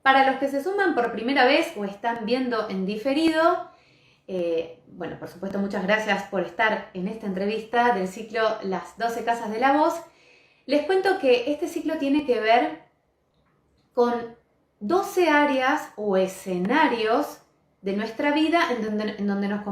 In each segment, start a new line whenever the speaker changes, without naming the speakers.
Para los que se suman por primera vez o están viendo en diferido, bueno, por supuesto, muchas gracias por estar en esta entrevista del ciclo Las 12 Casas de la Voz. Les cuento que este ciclo tiene que ver con 12 áreas o escenarios de nuestra vida en donde nos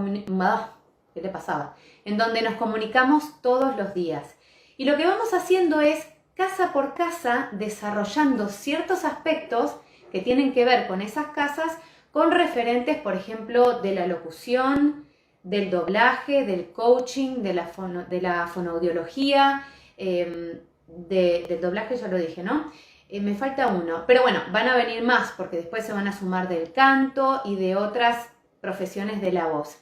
¿qué le pasaba? En donde nos comunicamos todos los días. Y lo que vamos haciendo es, casa por casa, desarrollando ciertos aspectos que tienen que ver con esas casas, con referentes, por ejemplo, de la locución, del doblaje, del coaching, de la fonoaudiología, del doblaje ya lo dije, ¿no? Me falta uno, pero bueno, van a venir más porque después se van a sumar del canto y de otras profesiones de la voz.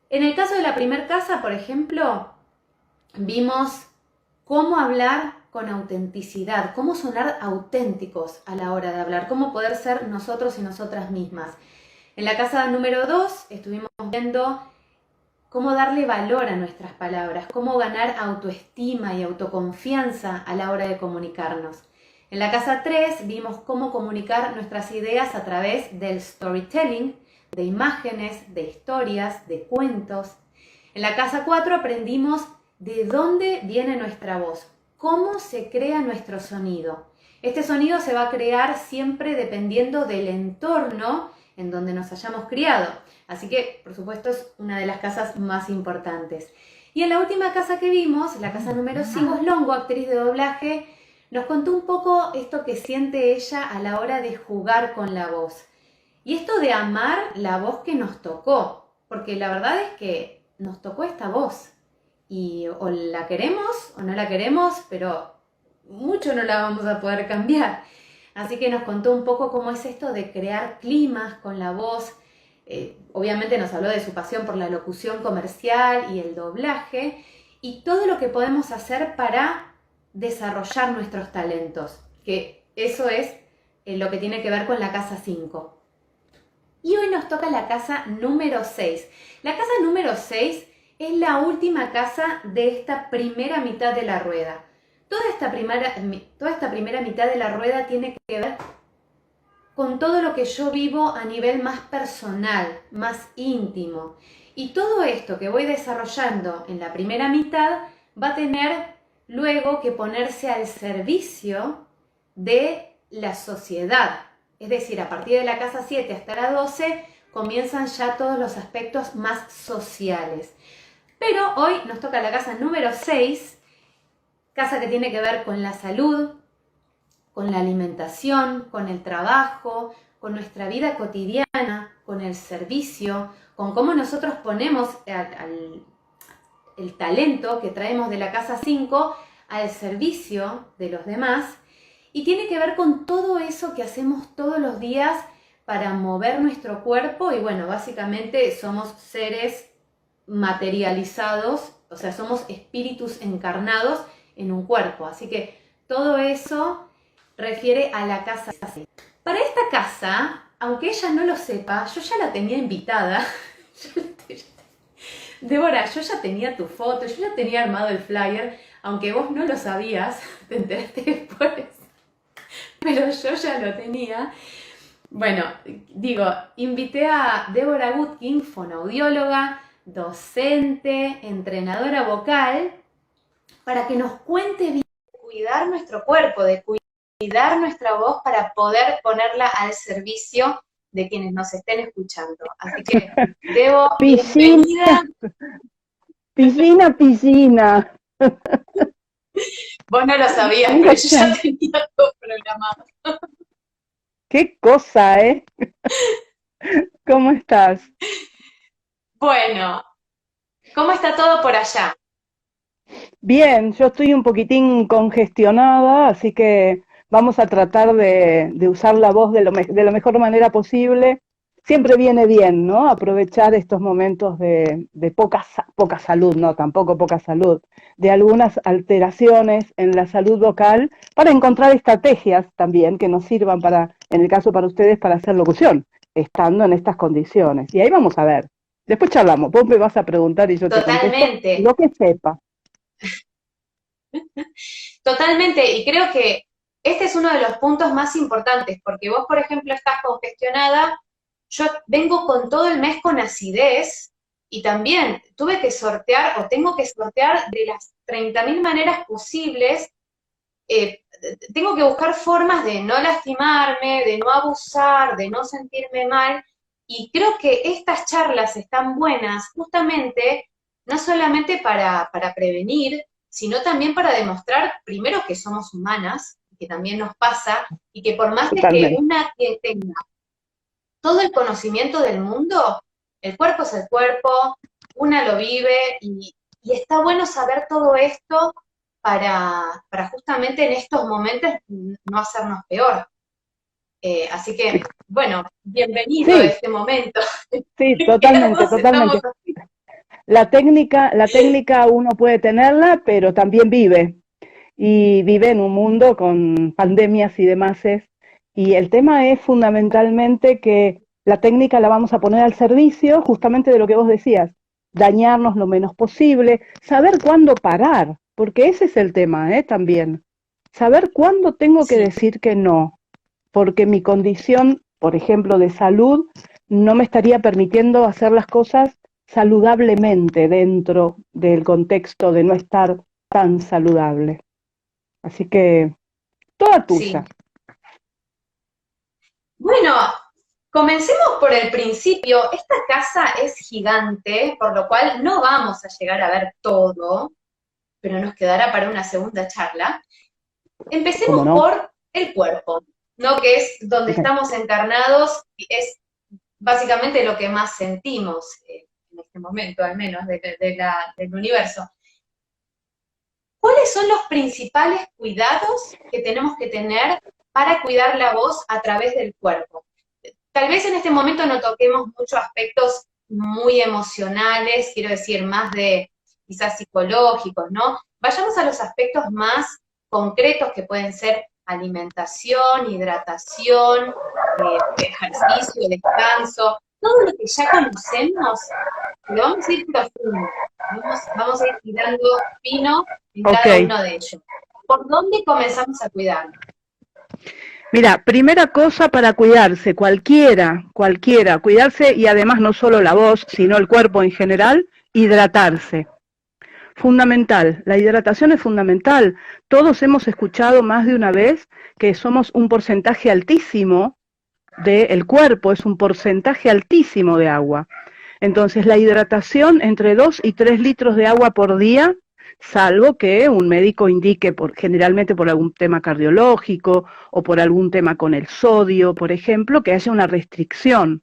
En el caso de la primer casa, por ejemplo, vimos cómo hablar con autenticidad, cómo sonar auténticos a la hora de hablar, cómo poder ser nosotros y nosotras mismas. En la casa número 2 estuvimos viendo cómo darle valor a nuestras palabras, cómo ganar autoestima y autoconfianza a la hora de comunicarnos. En la casa 3 vimos cómo comunicar nuestras ideas a través del storytelling, de imágenes, de historias, de cuentos. En la casa 4 aprendimos de dónde viene nuestra voz, cómo se crea nuestro sonido. Este sonido se va a crear siempre dependiendo del entorno en donde nos hayamos criado. Así que, por supuesto, es una de las casas más importantes. Y en la última casa que vimos, la casa número 5, Longo, actriz de doblaje, nos contó un poco esto que siente ella a la hora de jugar con la voz. Y esto de amar la voz que nos tocó, porque la verdad es que nos tocó esta voz. Y o la queremos o no la queremos, pero mucho no la vamos a poder cambiar. Así que nos contó un poco cómo es esto de crear climas con la voz. Obviamente nos habló de su pasión por la locución comercial y el doblaje y todo lo que podemos hacer para desarrollar nuestros talentos, que eso es lo que tiene que ver con la casa 5. Y hoy nos toca la casa número 6. La casa número 6 es la última casa de esta primera mitad de la rueda. Toda esta primera mitad de la rueda tiene que ver con todo lo que yo vivo a nivel más personal, más íntimo. Y todo esto que voy desarrollando en la primera mitad va a tener luego que ponerse al servicio de la sociedad. Es decir, a partir de la casa 7 hasta la 12 comienzan ya todos los aspectos más sociales. Pero hoy nos toca la casa número 6, casa que tiene que ver con la salud, con la alimentación, con el trabajo, con nuestra vida cotidiana, con el servicio, con cómo nosotros ponemos el talento que traemos de la casa 5 al servicio de los demás, y tiene que ver con todo eso que hacemos todos los días para mover nuestro cuerpo. Y bueno, básicamente somos seres materializados, o sea, somos espíritus encarnados en un cuerpo, así que todo eso refiere a la casa 6. Para esta casa, aunque ella no lo sepa, yo ya la tenía invitada. Débora, yo ya tenía tu foto, yo ya tenía armado el flyer, aunque vos no lo sabías, te enteraste después, pero yo ya lo tenía. Bueno, digo, invité a Débora Gutkin, fonoaudióloga, docente, entrenadora vocal, para que nos cuente bien de cuidar nuestro cuerpo, de cuidar nuestra voz para poder ponerla al servicio de quienes nos estén escuchando. Así que, Debo, bienvenida.
Piscina.
Vos no lo sabías, pero yo ya tenía todo programado.
Qué cosa, ¿eh? ¿Cómo estás?
Bueno, ¿cómo está todo por allá?
Bien, yo estoy un poquitín congestionada, así que vamos a tratar de usar la voz de la mejor manera posible. Siempre viene bien, ¿no? Aprovechar estos momentos de poca salud, no, tampoco poca salud, de algunas alteraciones en la salud vocal para encontrar estrategias también que nos sirvan para, en el caso para ustedes, para hacer locución, estando en estas condiciones. Y ahí vamos a ver. Después charlamos, vos me vas a preguntar y yo te contesto lo que sepa.
Totalmente, y creo que este es uno de los puntos más importantes, porque vos, por ejemplo, estás congestionada, yo vengo con todo el mes con acidez y también tuve que sortear o tengo que sortear de las 30.000 maneras posibles. Tengo que buscar formas de no lastimarme, de no abusar, de no sentirme mal, y creo que estas charlas están buenas justamente, no solamente para prevenir, sino también para demostrar, primero, que somos humanas, que también nos pasa, y que por más de que
Totalmente.
una tenga todo el conocimiento del mundo, el cuerpo es el cuerpo, una lo vive y está bueno saber todo esto para justamente en estos momentos no hacernos peor. Así que, bueno, bienvenido a
Sí,
este momento.
sí,
Que
totalmente,
ambos estamos
totalmente. La técnica uno puede tenerla, pero también vive. Y vive en un mundo con pandemias y demás. Y el tema es fundamentalmente que la técnica la vamos a poner al servicio justamente de lo que vos decías, dañarnos lo menos posible, saber cuándo parar, porque ese es el tema, también. Saber cuándo tengo que
sí,
decir que no, porque mi condición, por ejemplo, de salud, no me estaría permitiendo hacer las cosas saludablemente dentro del contexto de no estar tan saludable. Así que, toda tuya.
sí. Bueno, comencemos por el principio. Esta casa es gigante, por lo cual no vamos a llegar a ver todo, pero nos quedará para una segunda charla.
¿Cómo
Empecemos
no?
por el cuerpo, ¿no? Que es donde
Okay.
estamos encarnados, es básicamente lo que más sentimos en este momento, al menos, del universo. ¿Cuáles son los principales cuidados que tenemos que tener para cuidar la voz a través del cuerpo? Tal vez en este momento no toquemos muchos aspectos muy emocionales, quiero decir, más de quizás psicológicos, ¿no? Vayamos a los aspectos más concretos que pueden ser alimentación, hidratación, ejercicio, descanso, todo lo que ya conocemos, lo vamos a ir profundo, vamos a ir tirando fino en
Ok.
cada uno de ellos. ¿Por dónde comenzamos a cuidarnos?
Mira, primera cosa para cuidarse, cualquiera, cuidarse y además no solo la voz, sino el cuerpo en general, hidratarse. Fundamental, la hidratación es fundamental. Todos hemos escuchado más de una vez que somos un porcentaje altísimo del cuerpo, es un porcentaje altísimo de agua. Entonces, la hidratación entre 2 y 3 litros de agua por día, salvo que un médico indique, generalmente por algún tema cardiológico o por algún tema con el sodio, por ejemplo, que haya una restricción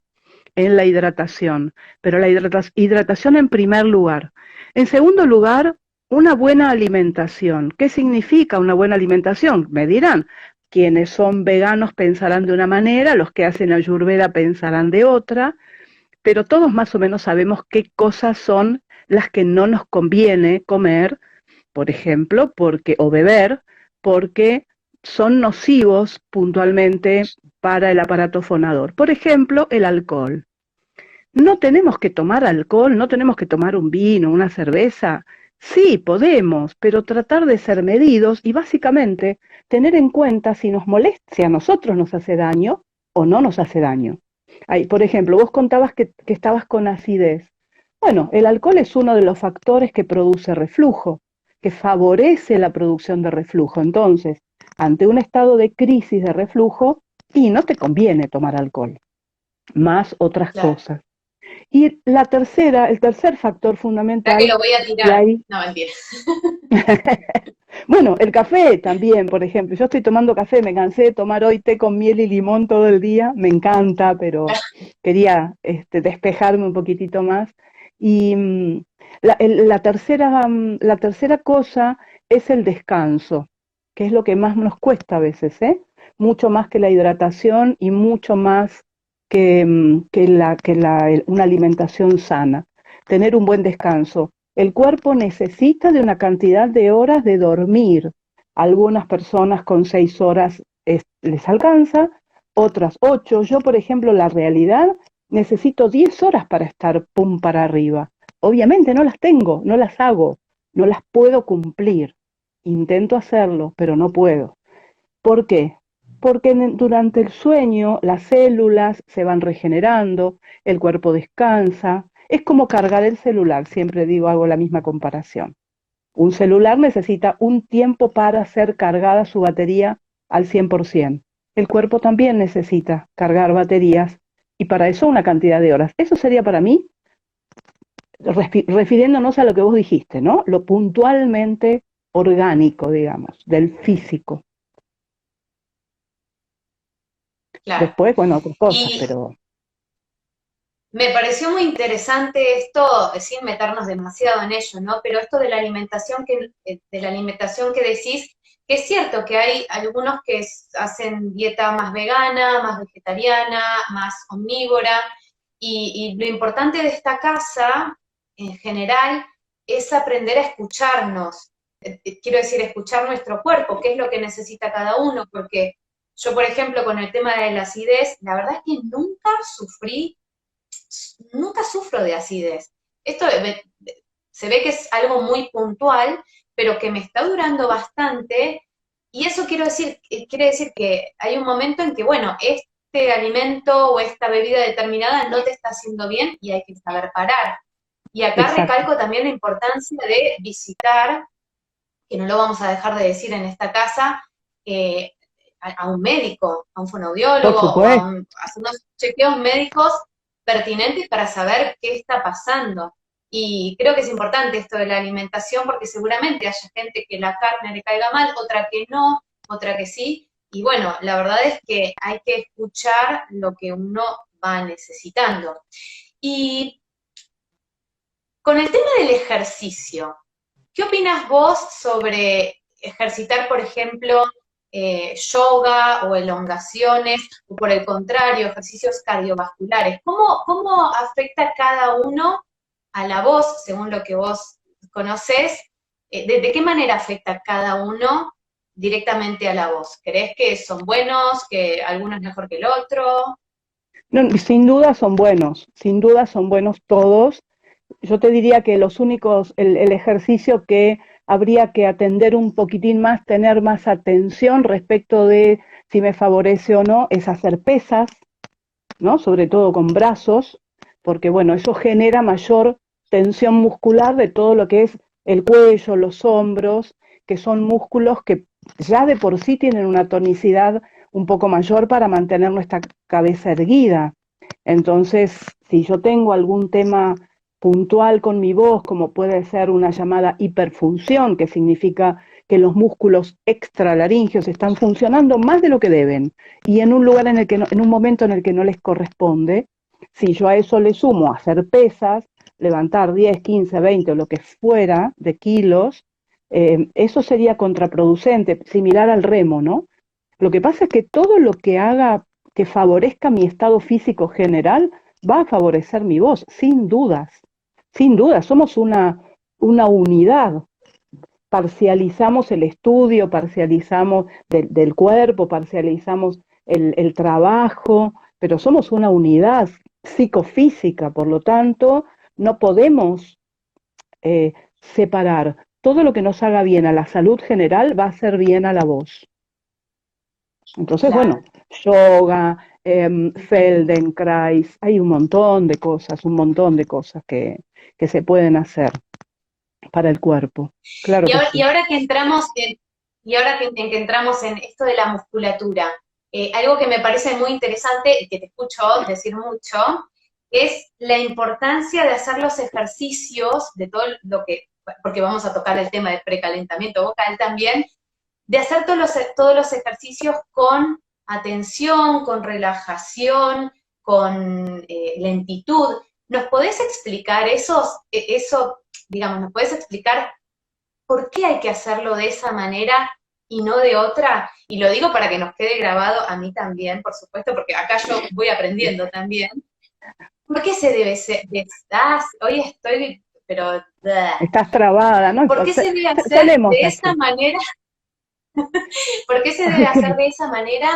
en la hidratación. Pero la hidratación en primer lugar. En segundo lugar, una buena alimentación. ¿Qué significa una buena alimentación? Me dirán, quienes son veganos pensarán de una manera, los que hacen ayurveda pensarán de otra, pero todos más o menos sabemos qué cosas son las que no nos conviene comer, por ejemplo, o beber, porque son nocivos puntualmente para el aparato fonador. Por ejemplo, el alcohol. No tenemos que tomar alcohol, no tenemos que tomar un vino, una cerveza. Sí, podemos, pero tratar de ser medidos y básicamente tener en cuenta si nos molesta, si a nosotros nos hace daño o no nos hace daño. Ay, por ejemplo, vos contabas que estabas con acidez. Bueno, el alcohol es uno de los factores que produce reflujo, que favorece la producción de reflujo. Entonces, ante un estado de crisis de reflujo, y no te conviene tomar alcohol, más otras
Claro,
cosas. Y la tercera, el tercer factor
ya que
fundamental,
lo voy a
y
tirar.
ahí,
No, mentira.
bueno, el café también, por ejemplo. Yo estoy tomando café, me cansé de tomar hoy té con miel y limón todo el día, me encanta, pero quería despejarme un poquitito más. Y la tercera cosa es el descanso, que es lo que más nos cuesta a veces, ¿eh? Mucho más que la hidratación y mucho más una alimentación sana. Tener un buen descanso. El cuerpo necesita de una cantidad de horas de dormir. Algunas personas con 6 horas les alcanza, otras 8. Yo, por ejemplo, la realidad, necesito 10 horas para estar pum para arriba. Obviamente no las tengo, no las hago, no las puedo cumplir. Intento hacerlo, pero no puedo. ¿Por qué? Porque durante el sueño las células se van regenerando, el cuerpo descansa. Es como cargar el celular, siempre digo, hago la misma comparación. Un celular necesita un tiempo para hacer cargada su batería al 100%. El cuerpo también necesita cargar baterías y para eso una cantidad de horas. Eso sería para mí, refiriéndonos a lo que vos dijiste, ¿no? Lo puntualmente orgánico, digamos, del físico.
Claro.
Después, bueno, otras cosas,
Y
pero
me pareció muy interesante esto, sin meternos demasiado en ello, ¿no? Pero esto de la alimentación que decís, que es cierto que hay algunos que hacen dieta más vegana, más vegetariana, más omnívora, y lo importante de esta casa, en general, es aprender a escucharnos. Quiero decir, escuchar nuestro cuerpo, qué es lo que necesita cada uno, porque yo, por ejemplo, con el tema de la acidez, la verdad es que nunca sufro de acidez. Esto se ve que es algo muy puntual, pero que me está durando bastante, y eso quiere decir que hay un momento en que, bueno, este alimento o esta bebida determinada no te está haciendo bien y hay que saber parar. Y acá
exacto.
recalco también la importancia de visitar, que no lo vamos a dejar de decir en esta casa, eh, a un médico, a un
Por
fonoaudiólogo o
supuesto,
hacer unos chequeos médicos pertinentes para saber qué está pasando. Y creo que es importante esto de la alimentación porque seguramente haya gente que la carne le caiga mal, otra que no, otra que sí. Y bueno, la verdad es que hay que escuchar lo que uno va necesitando. Y con el tema del ejercicio, ¿qué opinas vos sobre ejercitar, por ejemplo, yoga o elongaciones, o por el contrario, ejercicios cardiovasculares? ¿Cómo afecta cada uno a la voz, según lo que vos conocés? ¿De qué manera afecta cada uno directamente a la voz? ¿Crees que son buenos, que alguno es mejor que el otro?
no, sin duda son buenos, sin duda son buenos todos. Yo te diría que los únicos, el ejercicio que habría que atender un poquitín más, tener más atención respecto de si me favorece o no, es hacer pesas, ¿no? Sobre todo con brazos, porque bueno, eso genera mayor tensión muscular de todo lo que es el cuello, los hombros, que son músculos que ya de por sí tienen una tonicidad un poco mayor para mantener nuestra cabeza erguida. Entonces, si yo tengo algún tema puntual con mi voz, como puede ser una llamada hiperfunción, que significa que los músculos extralaringeos están funcionando más de lo que deben, y en un lugar en el que no, en un momento en el que no les corresponde, si yo a eso le sumo hacer pesas, levantar 10, 15, 20 o lo que fuera de kilos, eso sería contraproducente, similar al remo, ¿no? Lo que pasa es que todo lo que haga que favorezca mi estado físico general va a favorecer mi voz, sin dudas, sin dudas, somos una unidad, parcializamos el estudio, parcializamos del cuerpo, parcializamos el trabajo, pero somos una unidad psicofísica, por lo tanto, no podemos separar. Todo lo que nos haga bien a la salud general va a hacer bien a la voz. Entonces, bueno,
Claro.
yoga, Feldenkrais, hay un montón de cosas que se pueden hacer para el cuerpo. Claro que
Y
sí.
ahora que entramos en que entramos en esto de la musculatura, algo que me parece muy interesante y que te escucho decir mucho, es la importancia de hacer los ejercicios de todo lo que, porque vamos a tocar el tema de precalentamiento vocal también, de hacer todos los ejercicios con atención, con relajación, con lentitud. ¿Nos podés explicar eso, digamos, nos podés explicar por qué hay que hacerlo de esa manera y no de otra? Y lo digo para que nos quede grabado a mí también, por supuesto, porque acá yo voy aprendiendo también. ¿Por qué se debe ser? Hoy estoy, pero...
Estás trabada, ¿no?
¿Por qué se debe hacer
Solemos
de esa
así.
manera? ¿Por qué se debe hacer de esa manera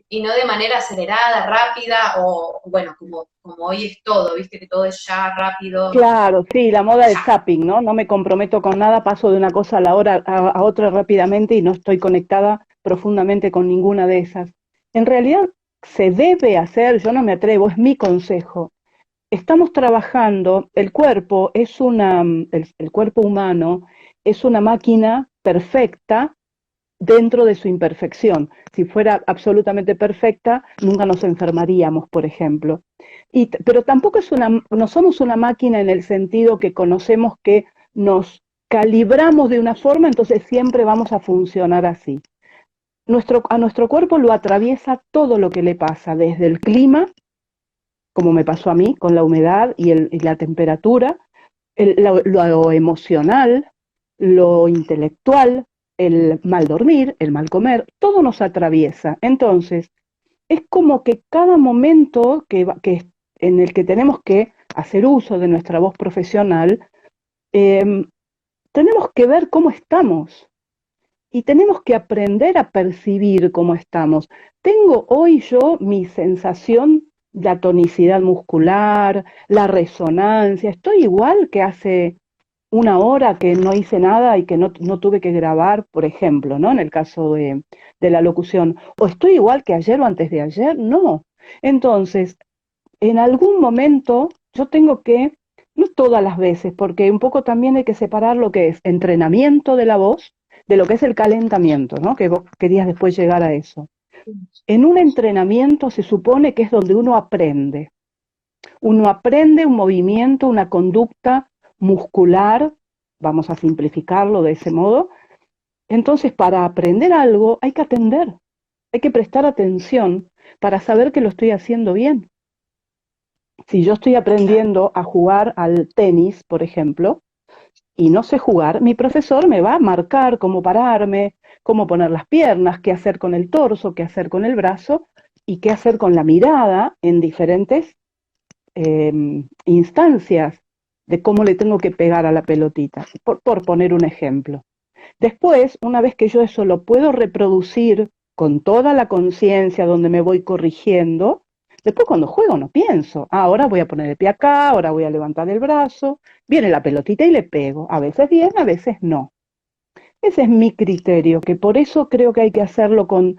y no de manera acelerada, rápida, o bueno, como hoy es todo, viste que todo es ya rápido,
Claro, sí, la moda del
ya.
zapping, ¿no? No me comprometo con nada, paso de una cosa a la hora a otra rápidamente y no estoy conectada profundamente con ninguna de esas. En realidad se debe hacer, yo no me atrevo, es mi consejo. Estamos trabajando, el cuerpo es el cuerpo humano es una máquina perfecta dentro de su imperfección. Si fuera absolutamente perfecta, nunca nos enfermaríamos, por ejemplo. Pero tampoco no somos una máquina en el sentido que conocemos que nos calibramos de una forma, entonces siempre vamos a funcionar así. A nuestro cuerpo lo atraviesa todo lo que le pasa, desde el clima, como me pasó a mí, con la humedad y la temperatura, lo emocional, lo intelectual, el mal dormir, el mal comer, todo nos atraviesa. Entonces, es como que cada momento en el que tenemos que hacer uso de nuestra voz profesional, eh, tenemos que ver cómo estamos y tenemos que aprender a percibir cómo estamos. Tengo hoy yo mi sensación, la tonicidad muscular, la resonancia, estoy igual que hace una hora que no hice nada y que no tuve que grabar, por ejemplo, ¿no? En el caso de la locución. O estoy igual que ayer o antes de ayer, no. Entonces, en algún momento yo tengo que, no todas las veces, porque un poco también hay que separar lo que es entrenamiento de la voz de lo que es el calentamiento, ¿no? Que vos querías después llegar a eso. En un entrenamiento se supone que es donde uno aprende. Uno aprende un movimiento, una conducta muscular, vamos a simplificarlo de ese modo. Entonces, para aprender algo hay que atender, hay que prestar atención para saber que lo estoy haciendo bien. Si yo estoy
Claro.
aprendiendo a jugar al tenis, por ejemplo, y no sé jugar, mi profesor me va a marcar cómo pararme, cómo poner las piernas, qué hacer con el torso, qué hacer con el brazo y qué hacer con la mirada en diferentes instancias de cómo le tengo que pegar a la pelotita, por poner un ejemplo. Después, una vez que yo eso lo puedo reproducir con toda la conciencia donde me voy corrigiendo, después cuando juego no pienso, ahora voy a poner el pie acá, ahora voy a levantar el brazo, viene la pelotita y le pego, a veces bien, a veces no. Ese es mi criterio, que por eso creo que hay que hacerlo con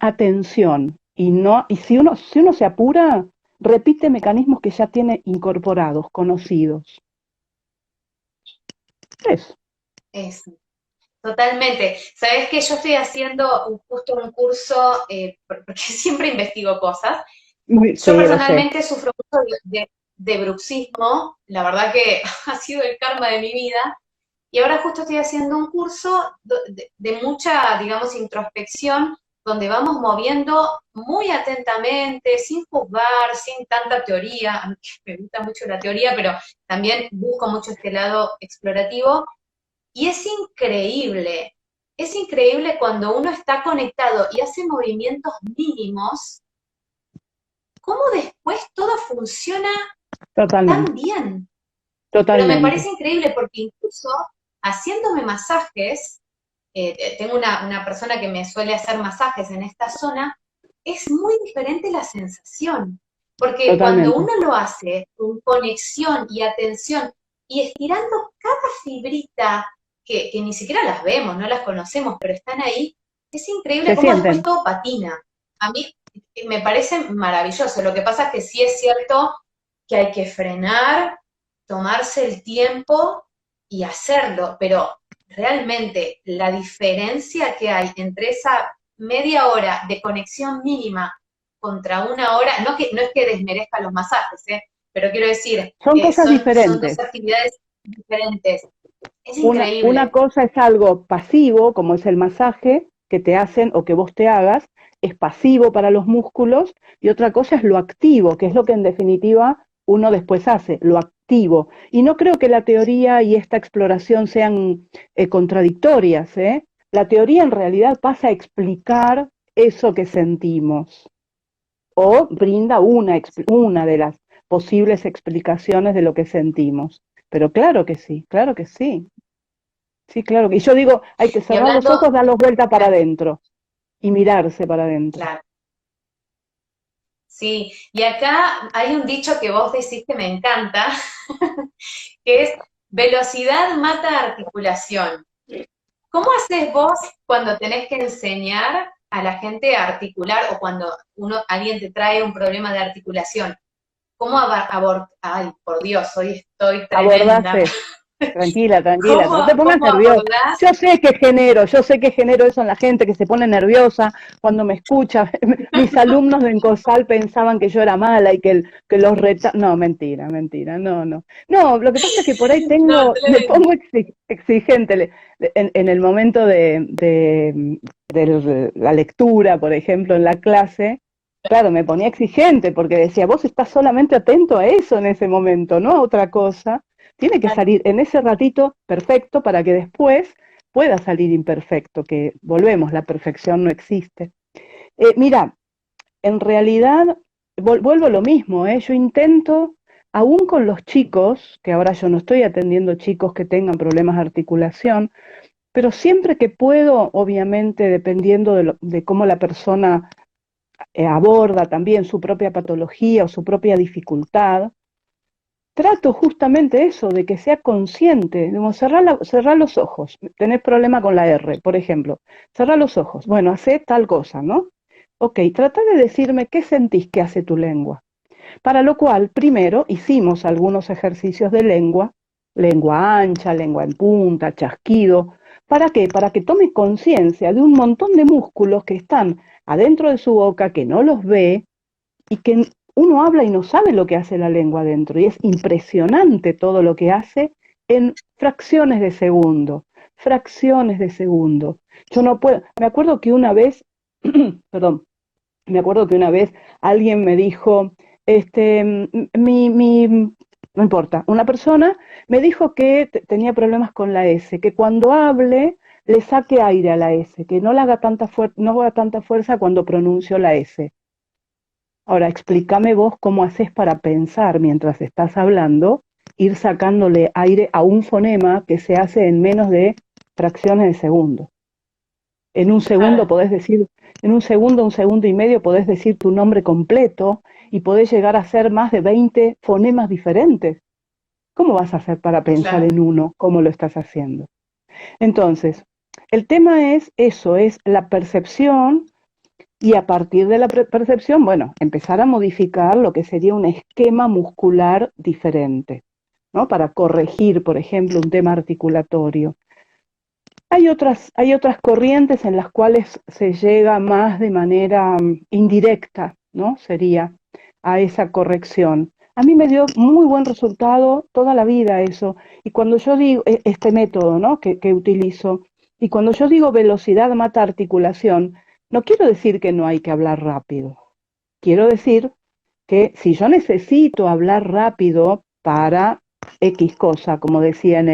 atención y no, y si uno se apura, repite mecanismos que ya tiene incorporados, conocidos. Eso.
Eso. Totalmente. Sabes que yo estoy haciendo justo un curso, porque siempre investigo cosas. Yo
Sí, lo sé.
personalmente sufro mucho de bruxismo, la verdad que ha sido el karma de mi vida, y ahora justo estoy haciendo un curso de mucha, digamos, introspección, donde vamos moviendo muy atentamente, sin juzgar, sin tanta teoría. A mí me gusta mucho la teoría, pero también busco mucho este lado explorativo, y es increíble cuando uno está conectado y hace movimientos mínimos, cómo después todo funciona tan
Totalmente,
bien. Pero me
totalmente.
parece increíble porque incluso haciéndome masajes, tengo una persona que me suele hacer masajes en esta zona, es muy diferente la sensación. Porque cuando
Totalmente.
uno lo hace con conexión y atención y estirando cada fibrita, que ni siquiera las vemos, no las conocemos, pero están ahí, es increíble
Se
cómo después
sienten.
todo patina. A mí me parece maravilloso. Lo que pasa es que sí es cierto que hay que frenar, tomarse el tiempo y hacerlo, pero realmente la diferencia que hay entre esa media hora de conexión mínima contra una hora, no es que desmerezca los masajes, pero quiero decir,
Son cosas
son dos
diferentes.
actividades diferentes. Es
Una
increíble.
cosa es algo pasivo, como es el masaje que te hacen o que vos te hagas, es pasivo para los músculos, y otra cosa es lo activo, que es lo que en definitiva uno después hace, lo activo. Y no creo que la teoría y esta exploración sean contradictorias, ¿eh? La teoría en realidad pasa a explicar eso que sentimos o brinda una de las posibles explicaciones de lo que sentimos. Pero claro que sí, claro que sí. Sí, claro. Y yo digo, hay que
Y
cerrar los
hablando,
ojos, darlos vuelta para
claro,
adentro y mirarse para adentro.
claro. Sí, y acá hay un dicho que vos decís que me encanta, que es velocidad mata articulación. ¿Cómo haces vos cuando tenés que enseñar a la gente a articular o cuando alguien te trae un problema de articulación? ¿Cómo ay, por Dios, hoy estoy tremenda.
Abordaste. Tranquila, tranquila, no te pongas
¿Cómo
nerviosa.
abordás?
Yo sé que genero eso en la gente que se pone nerviosa cuando me escucha. Mis alumnos de Encosal pensaban que yo era mala y que los No, mentira, mentira, no, no. No, lo que pasa es que por ahí
No,
me
tremendo.
pongo exigente en el momento de la lectura, por ejemplo, en la clase. Claro, me ponía exigente porque decía, vos estás solamente atento a eso en ese momento, no a otra cosa. Tiene que salir en ese ratito perfecto para que después pueda salir imperfecto, que volvemos, la perfección no existe. Mira, en realidad vuelvo a lo mismo, yo intento, aún con los chicos, que ahora yo no estoy atendiendo chicos que tengan problemas de articulación, pero siempre que puedo, obviamente, dependiendo de cómo la persona aborda también su propia patología o su propia dificultad, trato justamente eso, de que sea consciente, como cerrar los ojos, tenés problema con la R, por ejemplo, cerrar los ojos, bueno, hace tal cosa, ¿no? Ok, trata de decirme qué sentís que hace tu lengua. Para lo cual, primero hicimos algunos ejercicios de lengua, lengua ancha, lengua en punta, chasquido. ¿Para qué? Para que tome conciencia de un montón de músculos que están adentro de su boca, que no los ve, y que uno habla y no sabe lo que hace la lengua adentro, y es impresionante todo lo que hace en fracciones de segundo, fracciones de segundo. Yo no puedo, me acuerdo que una vez, perdón, me acuerdo que una vez alguien me dijo, no importa, una persona me dijo que tenía problemas con la S, que cuando hable le saque aire a la S, que no le haga no haga tanta fuerza cuando pronuncio la S. Ahora, explícame vos cómo haces para pensar mientras estás hablando, ir sacándole aire a un fonema que se hace en menos de fracciones de segundo. En un segundo
Claro,
podés decir, en un segundo y medio podés decir tu nombre completo y podés llegar a hacer más de 20 fonemas diferentes. ¿Cómo vas a hacer para pensar
claro.
en uno? ¿Cómo lo estás haciendo? Entonces, el tema es eso, es la percepción y a partir de la percepción, bueno, empezar a modificar lo que sería un esquema muscular diferente, ¿no? Para corregir, por ejemplo, un tema articulatorio. Hay otras corrientes en las cuales se llega más de manera indirecta, ¿no? Sería a esa corrección. A mí me dio muy buen resultado toda la vida eso. Y cuando yo digo, este método, ¿no? Que utilizo, y cuando yo digo velocidad mata articulación, no quiero decir que no hay que hablar rápido. Quiero decir que si yo necesito hablar rápido para X cosa, como decía en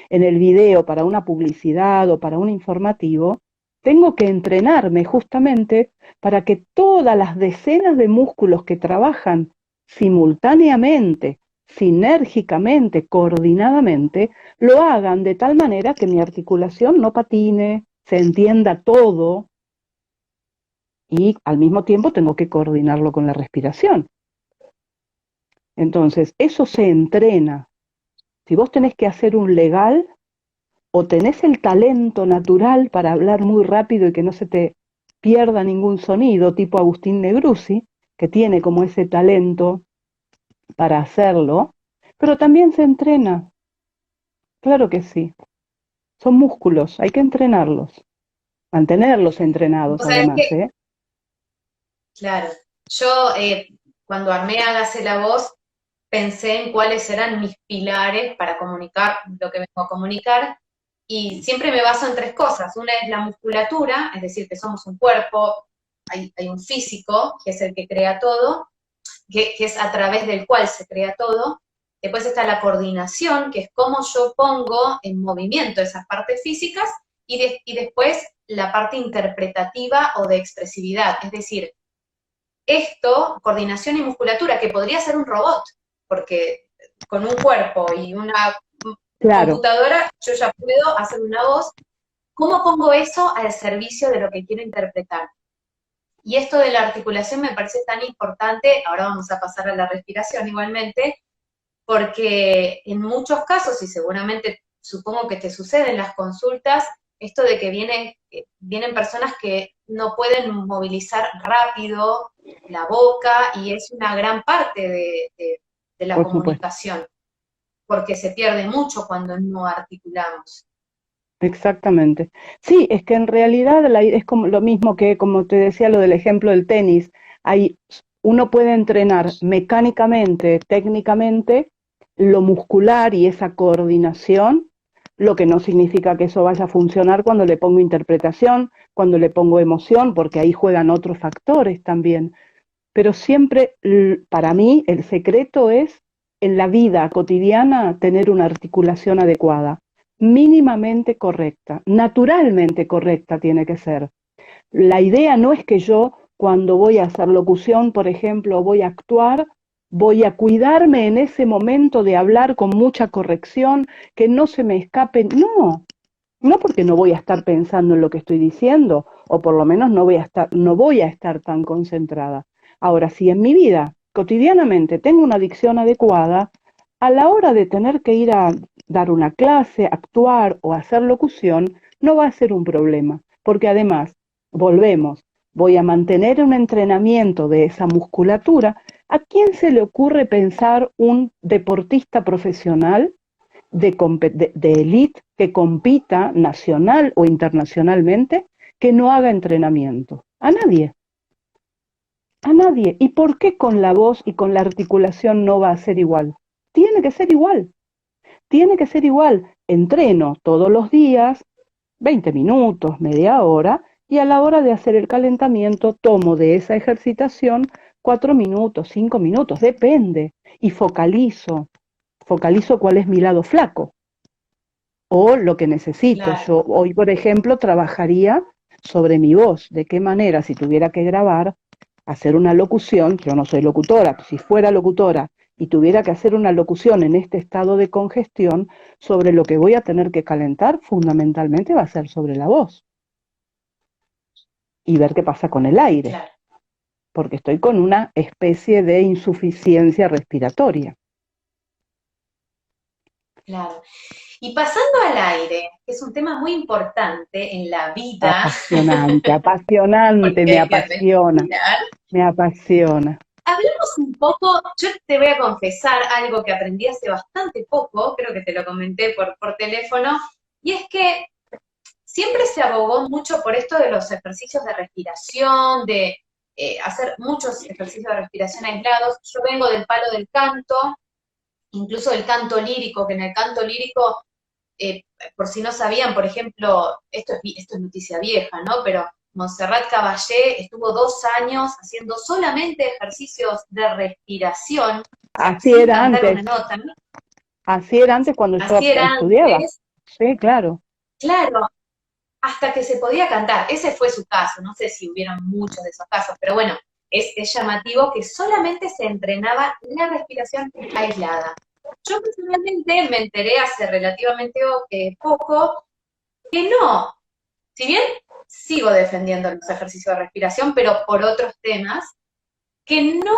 el video, para una publicidad o para un informativo, tengo que entrenarme justamente para que todas las decenas de músculos que trabajan simultáneamente, sinérgicamente, coordinadamente, lo hagan de tal manera que mi articulación no patine, se entienda todo y al mismo tiempo tengo que coordinarlo con la respiración. Entonces, eso se entrena. Si vos tenés que hacer un legal o tenés el talento natural para hablar muy rápido y que no se te pierda ningún sonido, tipo Agustín Negrusi, que tiene como ese talento para hacerlo, pero también se entrena. Claro que sí. Son músculos, hay que entrenarlos, mantenerlos entrenados
Vos sabés
además,
que,
¿eh?
claro, yo cuando armé Hágase la Voz, pensé en cuáles eran mis pilares para comunicar lo que vengo a comunicar y siempre me baso en tres cosas. Una es la musculatura, es decir, que somos un cuerpo, hay un físico, que es el que crea todo, que es a través del cual se crea todo. Después está la coordinación, que es cómo yo pongo en movimiento esas partes físicas, y después la parte interpretativa o de expresividad, es decir, esto, coordinación y musculatura, que podría ser un robot, porque con un cuerpo y una
Claro,
computadora yo ya puedo hacer una voz. ¿Cómo pongo eso al servicio de lo que quiero interpretar? Y esto de la articulación me parece tan importante, ahora vamos a pasar a la respiración igualmente, porque en muchos casos, y seguramente supongo que te sucede en las consultas, esto de que vienen personas que no pueden movilizar rápido la boca y es una gran parte de la
por supuesto.
comunicación, porque se pierde mucho cuando no articulamos.
Exactamente. Sí, es que en realidad es como lo mismo que, como te decía, lo del ejemplo del tenis. Hay, uno puede entrenar mecánicamente, técnicamente, lo muscular y esa coordinación, lo que no significa que eso vaya a funcionar cuando le pongo interpretación, cuando le pongo emoción, porque ahí juegan otros factores también. Pero siempre, para mí, el secreto es en la vida cotidiana tener una articulación adecuada, mínimamente correcta, naturalmente correcta tiene que ser. La idea no es que yo, cuando voy a hacer locución, por ejemplo, o voy a actuar, voy a cuidarme en ese momento de hablar con mucha corrección, que no se me escape. No, no porque no voy a estar pensando en lo que estoy diciendo, o por lo menos no voy a estar tan concentrada. Ahora, si en mi vida cotidianamente tengo una dicción adecuada, a la hora de tener que ir a dar una clase, actuar o hacer locución, no va a ser un problema, porque además, volvemos, voy a mantener un entrenamiento de esa musculatura. ¿A quién se le ocurre pensar un deportista profesional de élite que compita nacional o internacionalmente que no haga entrenamiento? A nadie, a nadie. ¿Y por qué con la voz y con la articulación no va a ser igual? Tiene que ser igual, tiene que ser igual. Entreno todos los días, 20 minutos, media hora, y a la hora de hacer el calentamiento tomo de esa ejercitación 4 minutos, 5 minutos, depende, y focalizo cuál es mi lado flaco o lo que necesito.
Claro,
Yo hoy, por ejemplo, trabajaría sobre mi voz, de qué manera si tuviera que grabar, hacer una locución, yo no soy locutora, si fuera locutora y tuviera que hacer una locución en este estado de congestión, sobre lo que voy a tener que calentar, fundamentalmente va a ser sobre la voz y ver qué pasa con el aire,
claro,
porque estoy con una especie de insuficiencia respiratoria.
claro. Y pasando al aire, que es un tema muy importante en la vida,
Apasionante, apasionante,
porque
me
hay que
apasiona,
respirar.
me apasiona.
Hablemos un poco, yo te voy a confesar algo que aprendí hace bastante poco, creo que te lo comenté por teléfono, y es que siempre se abogó mucho por esto de los ejercicios de respiración, de hacer muchos ejercicios de respiración aislados. Yo vengo del palo del canto, incluso del canto lírico, que en el canto lírico, eh, por si no sabían, por ejemplo, esto es noticia vieja, ¿no? Pero Montserrat Caballé estuvo 2 años haciendo solamente ejercicios de respiración, o sea,
Así
sin
era
cantar una
antes,
nota, ¿no?
así era antes cuando yo
Así era
estudiaba.
antes,
Sí, claro.
claro, hasta que se podía cantar. Ese fue su caso, no sé si hubieron muchos de esos casos, pero bueno, es llamativo que solamente se entrenaba la respiración aislada. Yo personalmente me enteré hace relativamente poco que no, si bien sigo defendiendo los ejercicios de respiración, pero por otros temas, que no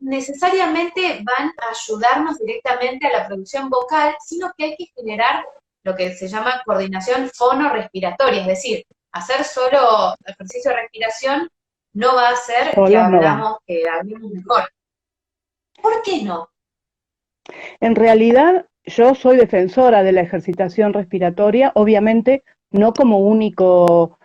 necesariamente van a ayudarnos directamente a la producción vocal, sino que hay que generar lo que se llama coordinación fonorrespiratoria, es decir, hacer solo ejercicio de respiración no va a hacer
Solos no va.
que hablemos mejor. ¿Por qué no?
En realidad, yo soy defensora de la ejercitación respiratoria, obviamente no como único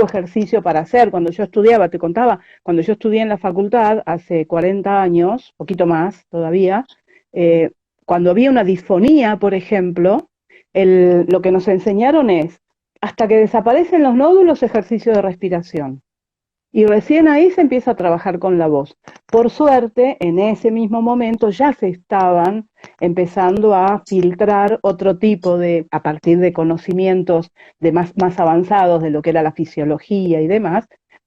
ejercicio para hacer. Cuando yo estudiaba, te contaba, cuando yo estudié en la facultad hace 40 años, poquito más todavía, eh, cuando había una disfonía, por ejemplo, lo que nos enseñaron es, hasta que desaparecen los nódulos, ejercicio de respiración. Y recién ahí se empieza a trabajar con la voz. Por suerte, en ese mismo momento ya se estaban empezando a filtrar otro tipo de, a partir de conocimientos más avanzados de lo que era la fisiología y demás,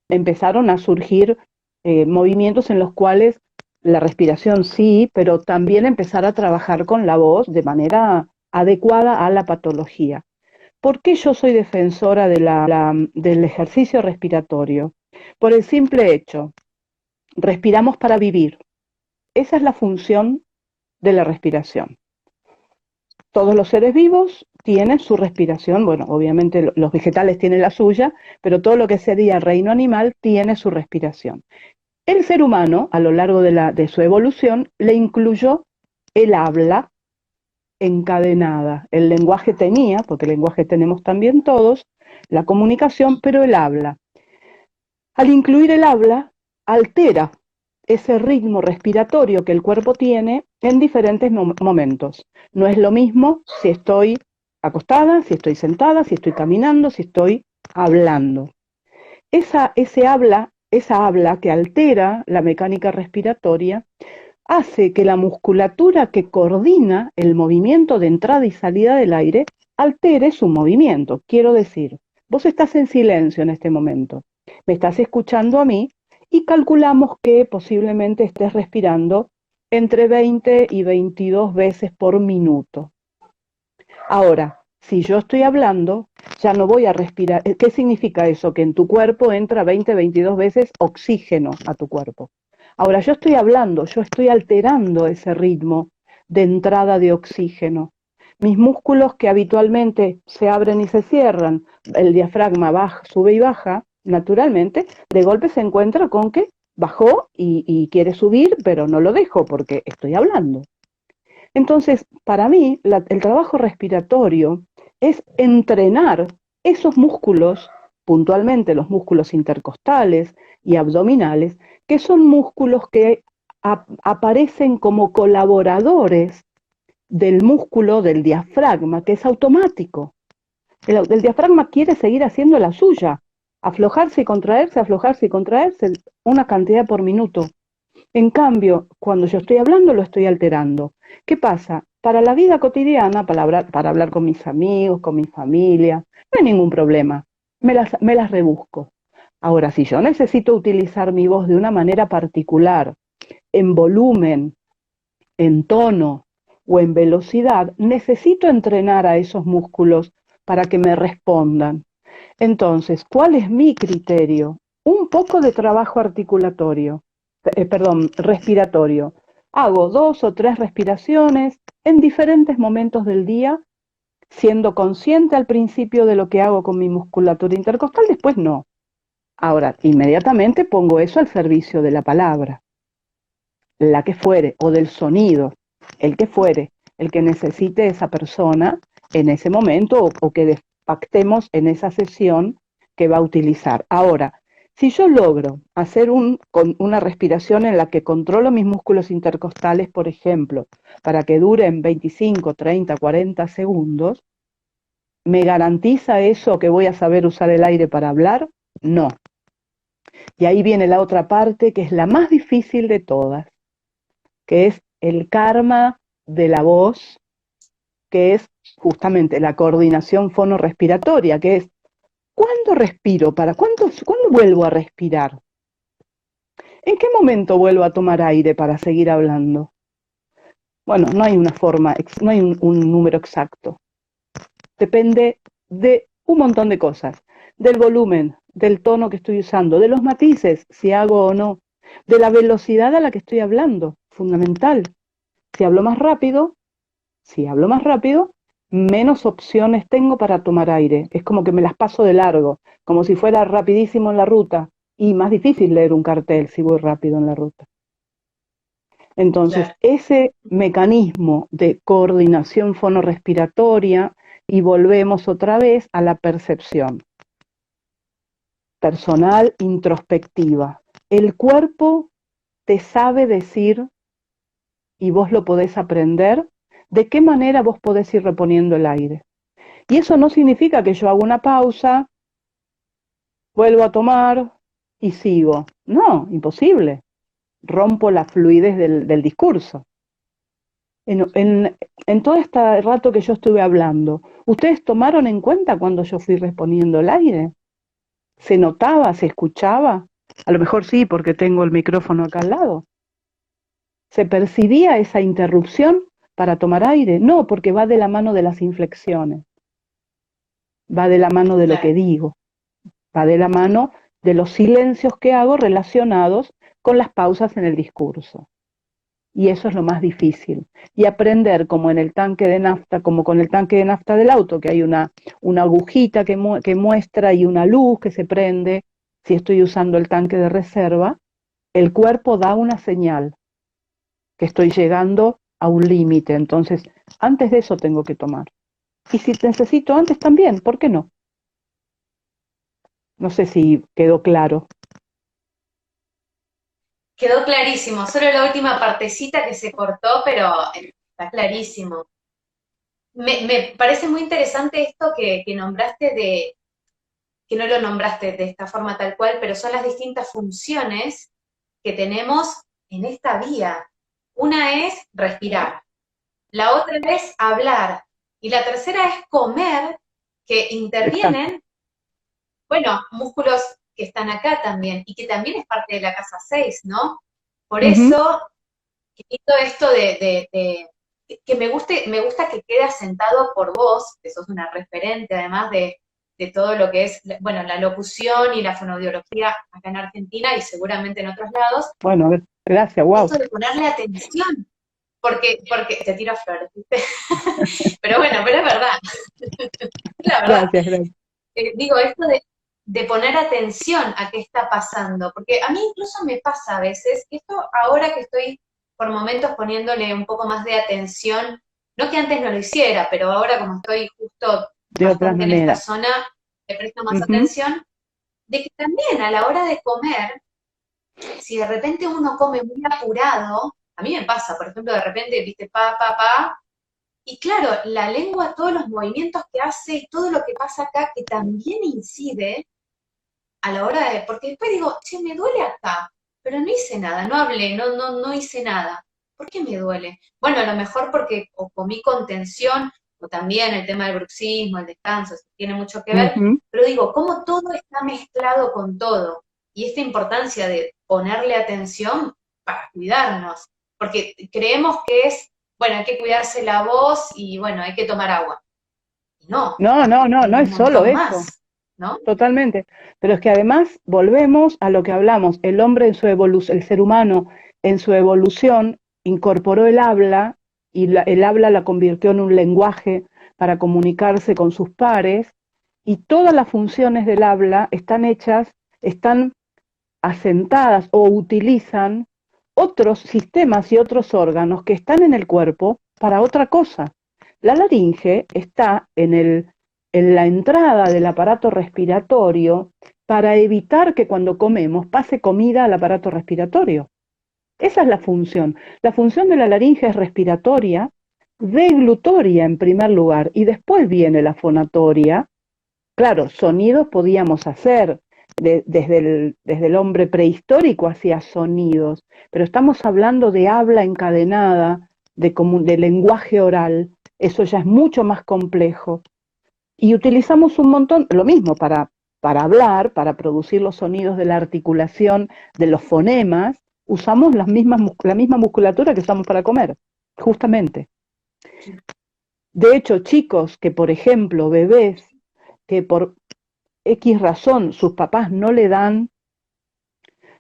empezaron a surgir movimientos en los cuales la respiración sí, pero también empezar a trabajar con la voz de manera adecuada a la patología. ¿Por qué yo soy defensora del ejercicio respiratorio? Por el simple hecho, respiramos para vivir. Esa es la función de la respiración. Todos los seres vivos tienen su respiración, bueno, obviamente los vegetales tienen la suya, pero todo lo que sería el reino animal tiene su respiración. El ser humano, a lo largo de su evolución, le incluyó el habla encadenada. El lenguaje tenía, porque el lenguaje tenemos también todos, la comunicación, pero el habla. Al incluir el habla, altera ese ritmo respiratorio que el cuerpo tiene en diferentes momentos. No es lo mismo si estoy acostada, si estoy sentada, si estoy caminando, si estoy hablando. Esa habla que altera la mecánica respiratoria hace que la musculatura que coordina el movimiento de entrada y salida del aire altere su movimiento. Quiero decir, vos estás en silencio en este momento, me estás escuchando a mí y calculamos que posiblemente estés respirando entre 20 y 22 veces por minuto. Ahora, si yo estoy hablando, ya no voy a respirar. ¿Qué significa eso? Que en tu cuerpo entra 20, 22 veces oxígeno a tu cuerpo. Ahora, yo estoy hablando, yo estoy alterando ese ritmo de entrada de oxígeno. Mis músculos que habitualmente se abren y se cierran, el diafragma baja, sube y baja, naturalmente, de golpe se encuentra con que bajó y quiere subir, pero no lo dejo porque estoy hablando. Entonces, para mí, el trabajo respiratorio es entrenar esos músculos, puntualmente los músculos intercostales y abdominales, que son músculos que aparecen como colaboradores del músculo del diafragma, que es automático. El diafragma quiere seguir haciendo la suya, aflojarse y contraerse, una cantidad por minuto. En cambio, cuando yo estoy hablando, lo estoy alterando. ¿Qué pasa? Para la vida cotidiana, para hablar con mis amigos, con mi familia, no hay ningún problema. Me las rebusco. Ahora, si yo necesito utilizar mi voz de una manera particular, en volumen, en tono o en velocidad, necesito entrenar a esos músculos para que me respondan. Entonces, ¿cuál es mi criterio? Un poco de trabajo articulatorio. Respiratorio. Hago 2 o 3 respiraciones en diferentes momentos del día, siendo consciente al principio de lo que hago con mi musculatura intercostal, después no. Ahora, inmediatamente pongo eso al servicio de la palabra, la que fuere, o del sonido, el que fuere, el que necesite esa persona en ese momento o que pactemos en esa sesión que va a utilizar. Ahora, si yo logro hacer una respiración en la que controlo mis músculos intercostales, por ejemplo, para que duren 25, 30, 40 segundos, ¿me garantiza eso que voy a saber usar el aire para hablar? No. Y ahí viene la otra parte que es la más difícil de todas, que es el karma de la voz, que es justamente la coordinación fonorrespiratoria, que es ¿cuándo respiro? ¿Cuándo vuelvo a respirar? ¿En qué momento vuelvo a tomar aire para seguir hablando? Bueno, no hay una forma, no hay un número exacto. Depende de un montón de cosas, del volumen, del tono que estoy usando, de los matices, si hago o no, de la velocidad a la que estoy hablando, fundamental. Si hablo más rápido, menos opciones tengo para tomar aire. Es como que me las paso de largo, como si fuera rapidísimo en la ruta. Y más difícil leer un cartel si voy rápido en la ruta. Entonces, claro, ese mecanismo de coordinación fonorrespiratoria, y volvemos otra vez a la percepción personal introspectiva. El cuerpo te sabe decir, y vos lo podés aprender, de qué manera vos podés ir reponiendo el aire. Y eso no significa que yo haga una pausa, vuelvo a tomar y sigo. No, imposible. Rompo la fluidez del discurso. En todo este rato que yo estuve hablando, ¿ustedes tomaron en cuenta cuando yo fui reponiendo el aire? ¿Se notaba? ¿Se escuchaba? A lo mejor sí, porque tengo el micrófono acá al lado. ¿Se percibía esa interrupción para tomar aire? No, porque va de la mano de las inflexiones, va de la mano de lo que digo, va de la mano de los silencios que hago relacionados con las pausas en el discurso. Y eso es lo más difícil. Y aprender, como en el tanque de nafta, como con el tanque de nafta del auto, que hay una agujita que muestra y una luz que se prende, si estoy usando el tanque de reserva, el cuerpo da una señal que estoy llegando a un límite. Entonces, antes de eso tengo que tomar. Y si necesito antes también, ¿por qué no? No sé si quedó claro.
Quedó clarísimo, solo la última partecita que se cortó, pero está clarísimo. Me parece muy interesante esto que nombraste que no lo nombraste de esta forma tal cual, pero son las distintas funciones que tenemos en esta vía. Una es respirar, la otra es hablar, y la tercera es comer, que
Exacto.
intervienen, bueno, músculos que están acá también, y que también es parte de la casa 6, ¿no? Por
Ujú.
eso, quito esto que me gusta que quede asentado por vos, que sos una referente además de todo lo que es, bueno, la locución y la fonoaudiología acá en Argentina y seguramente en otros lados,
Bueno, a ver, gracias, wow.
esto de ponerle atención, porque te tiro flores, ¿viste? Pero bueno, pero es verdad, la verdad.
Gracias, gracias.
Digo, esto de poner atención a qué está pasando, porque a mí incluso me pasa a veces, que esto ahora que estoy por momentos poniéndole un poco más de atención, no que antes no lo hiciera, pero ahora como estoy justo
De otras
bastante en esta
maneras.
zona, le presto más
Ujú.
atención, de que también a la hora de comer, si de repente uno come muy apurado, a mí me pasa, por ejemplo, de repente, viste, y claro, la lengua, todos los movimientos que hace y todo lo que pasa acá, que también incide a la hora de, porque después digo, che, me duele acá, pero no hice nada, no hablé, no hice nada. ¿Por qué me duele? Bueno, a lo mejor porque o comí con tensión, o también el tema del bruxismo, el descanso, eso tiene mucho que ver,
Ujú.
pero digo, cómo todo está mezclado con todo. Y esta importancia de ponerle atención para cuidarnos, porque creemos que es, bueno, hay que cuidarse la voz y bueno, hay que tomar agua. Y no,
No, no, no,
hay
no
un
es solo
montón
eso,
más, ¿no?
totalmente. Pero es que además volvemos a lo que hablamos, el hombre en su evolución, el ser humano en su evolución incorporó el habla y el habla la convirtió en un lenguaje para comunicarse con sus pares y todas las funciones del habla están hechas, están asentadas o utilizan otros sistemas y otros órganos que están en el cuerpo para otra cosa. La laringe está en la entrada del aparato respiratorio para evitar que cuando comemos pase comida al aparato respiratorio. Esa es la función. La función de la laringe es respiratoria, deglutoria en primer lugar, y después viene la fonatoria. Claro, sonidos podíamos hacer, desde el hombre prehistórico hacía sonidos, pero estamos hablando de habla encadenada, de lenguaje oral, eso ya es mucho más complejo. Y utilizamos un montón, lo mismo para hablar, para producir los sonidos de la articulación, de los fonemas, usamos la misma musculatura que usamos para comer, justamente. De hecho, chicos que, por ejemplo, bebés, que por X razón sus papás no le dan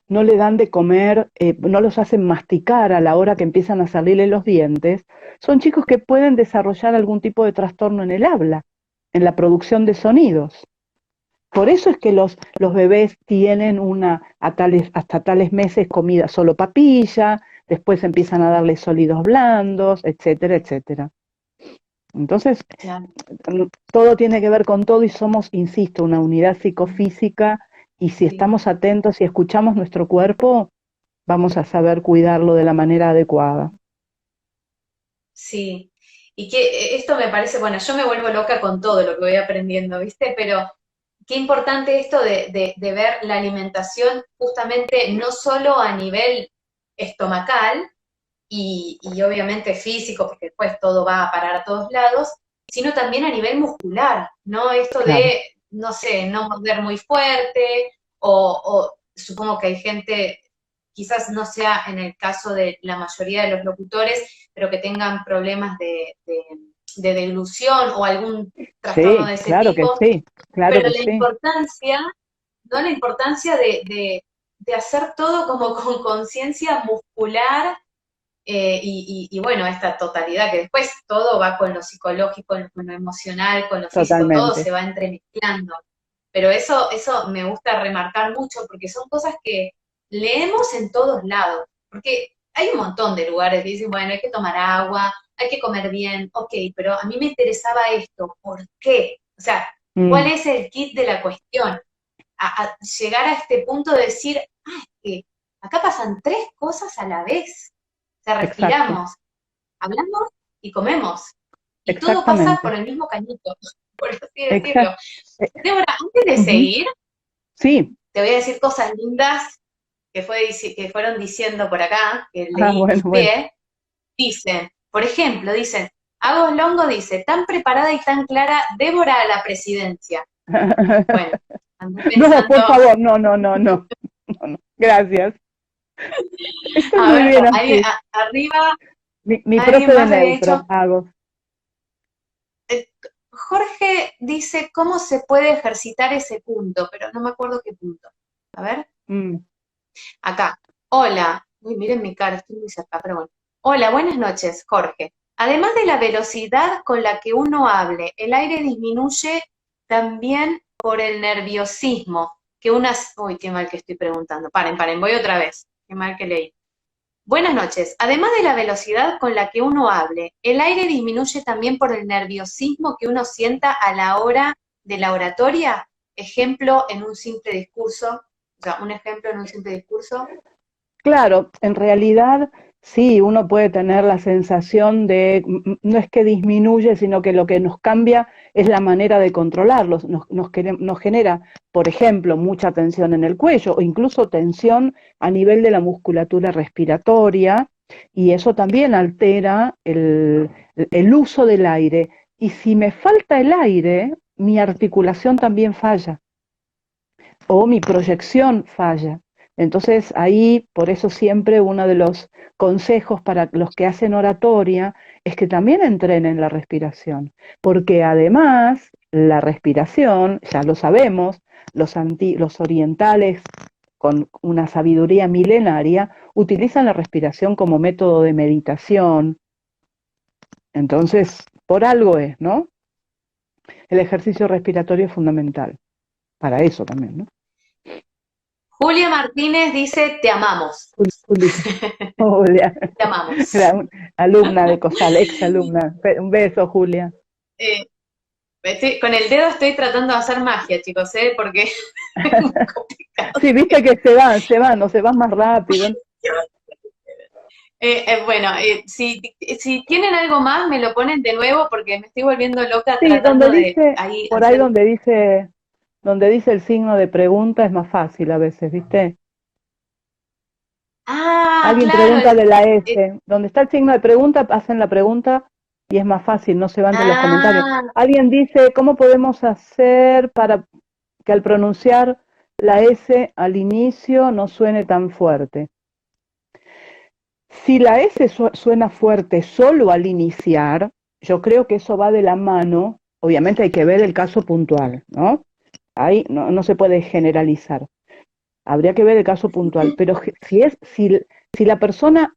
de comer, no los hacen masticar a la hora que empiezan a salirle los dientes, son chicos que pueden desarrollar algún tipo de trastorno en el habla, en la producción de sonidos. Por eso es que los bebés tienen hasta tales meses comida solo papilla, después empiezan a darles sólidos blandos, etcétera, etcétera. Entonces,
Claro.
todo tiene que ver con todo y somos, insisto, una unidad psicofísica y si
Sí.
estamos atentos y escuchamos nuestro cuerpo, vamos a saber cuidarlo de la manera adecuada.
Sí, y que esto me parece, bueno, yo me vuelvo loca con todo lo que voy aprendiendo, ¿viste? Pero qué importante esto de ver la alimentación justamente no solo a nivel estomacal y obviamente físico, porque después todo va a parar a todos lados, sino también a nivel muscular, ¿no? Esto
Claro.
de, no sé, no morder muy fuerte, o supongo que hay gente, quizás no sea en el caso de la mayoría de los locutores, pero que tengan problemas de deglución o algún trastorno
Sí,
de ese tipo,
claro
pero
que
la
sí.
importancia ¿no? La importancia de hacer todo como con conciencia muscular y bueno, esta totalidad, que después todo va con lo psicológico, con lo emocional, con lo físico, todo se
totalmente.
va entremezclando. Pero eso me gusta remarcar mucho porque son cosas que leemos en todos lados. Porque hay un montón de lugares que dicen, bueno, hay que tomar agua, hay que comer bien, ok, pero a mí me interesaba esto, ¿por qué? O sea, ¿cuál
Mm,
es el kit de la cuestión? A llegar a este punto de decir, ah, es que acá pasan tres cosas a la vez. O sea,
exacto,
respiramos, hablamos y comemos. Y todo pasa por
exactamente.
el mismo cañito, por así decirlo.
Exacto. Eh,
Débora, antes de
ujú.
seguir,
Sí,
te voy a decir cosas lindas que fueron diciendo por acá, que
ah,
leí
bueno,
y
bueno.
pie. Dicen, por ejemplo, dicen, Agos Longo dice, tan preparada y tan clara, Débora a la presidencia. Bueno, ando
No, por
pensando,
favor, no, no, no, no, no, no. Gracias. Estoy
a
muy
ver,
bien así.
arriba,
Mi profe
alguien
de
más había
neutro,
dicho,
hago.
eh, Jorge dice, ¿cómo se puede ejercitar ese punto? Pero no me acuerdo qué punto. A ver.
Mm.
Acá. Hola. Uy, miren mi cara, estoy muy cerca, pero bueno. Hola, buenas noches, Jorge. Además de la velocidad con la que uno hable, el aire disminuye también por el nerviosismo, que unas... Uy, qué mal que estoy preguntando. Paren, voy otra vez. Qué mal que leí. Buenas noches. Además de la velocidad con la que uno hable, el aire disminuye también por el nerviosismo que uno sienta a la hora de la oratoria. Ejemplo en un simple discurso. O sea, un ejemplo en un simple discurso.
Claro, en realidad sí, uno puede tener la sensación de, no es que disminuye, sino que lo que nos cambia es la manera de controlarlos. Nos genera, por ejemplo, mucha tensión en el cuello o incluso tensión a nivel de la musculatura respiratoria y eso también altera el uso del aire. Y si me falta el aire, mi articulación también falla o mi proyección falla. Entonces ahí, por eso siempre uno de los consejos para los que hacen oratoria es que también entrenen la respiración, porque además la respiración, ya lo sabemos, los orientales con una sabiduría milenaria utilizan la respiración como método de meditación. Entonces, por algo es, ¿no? El ejercicio respiratorio es fundamental, para eso también, ¿no?
Julia Martínez dice, te amamos.
Julita. Julia,
Te amamos.
era alumna de COSAL, ex alumna. Un beso, Julia.
Eh, con el dedo estoy tratando de hacer magia, chicos, ¿eh? Porque es muy complicado.
Sí, viste que no se van más rápido.
Bueno, si tienen algo más, me lo ponen de nuevo porque me estoy volviendo loca
Sí,
tratando de ahí
por ahí
hacer...
donde dice el signo de pregunta es más fácil a veces, ¿viste?
Ah,
Alguien
claro.
pregunta de la S. Donde está el signo de pregunta, hacen la pregunta y es más fácil, no se van de los comentarios.
Ah,
Alguien dice, ¿cómo podemos hacer para que al pronunciar la S al inicio no suene tan fuerte? Si la S suena fuerte solo al iniciar, yo creo que eso va de la mano, obviamente hay que ver el caso puntual, ¿no? Ahí no se puede generalizar, habría que ver el caso puntual, pero si la persona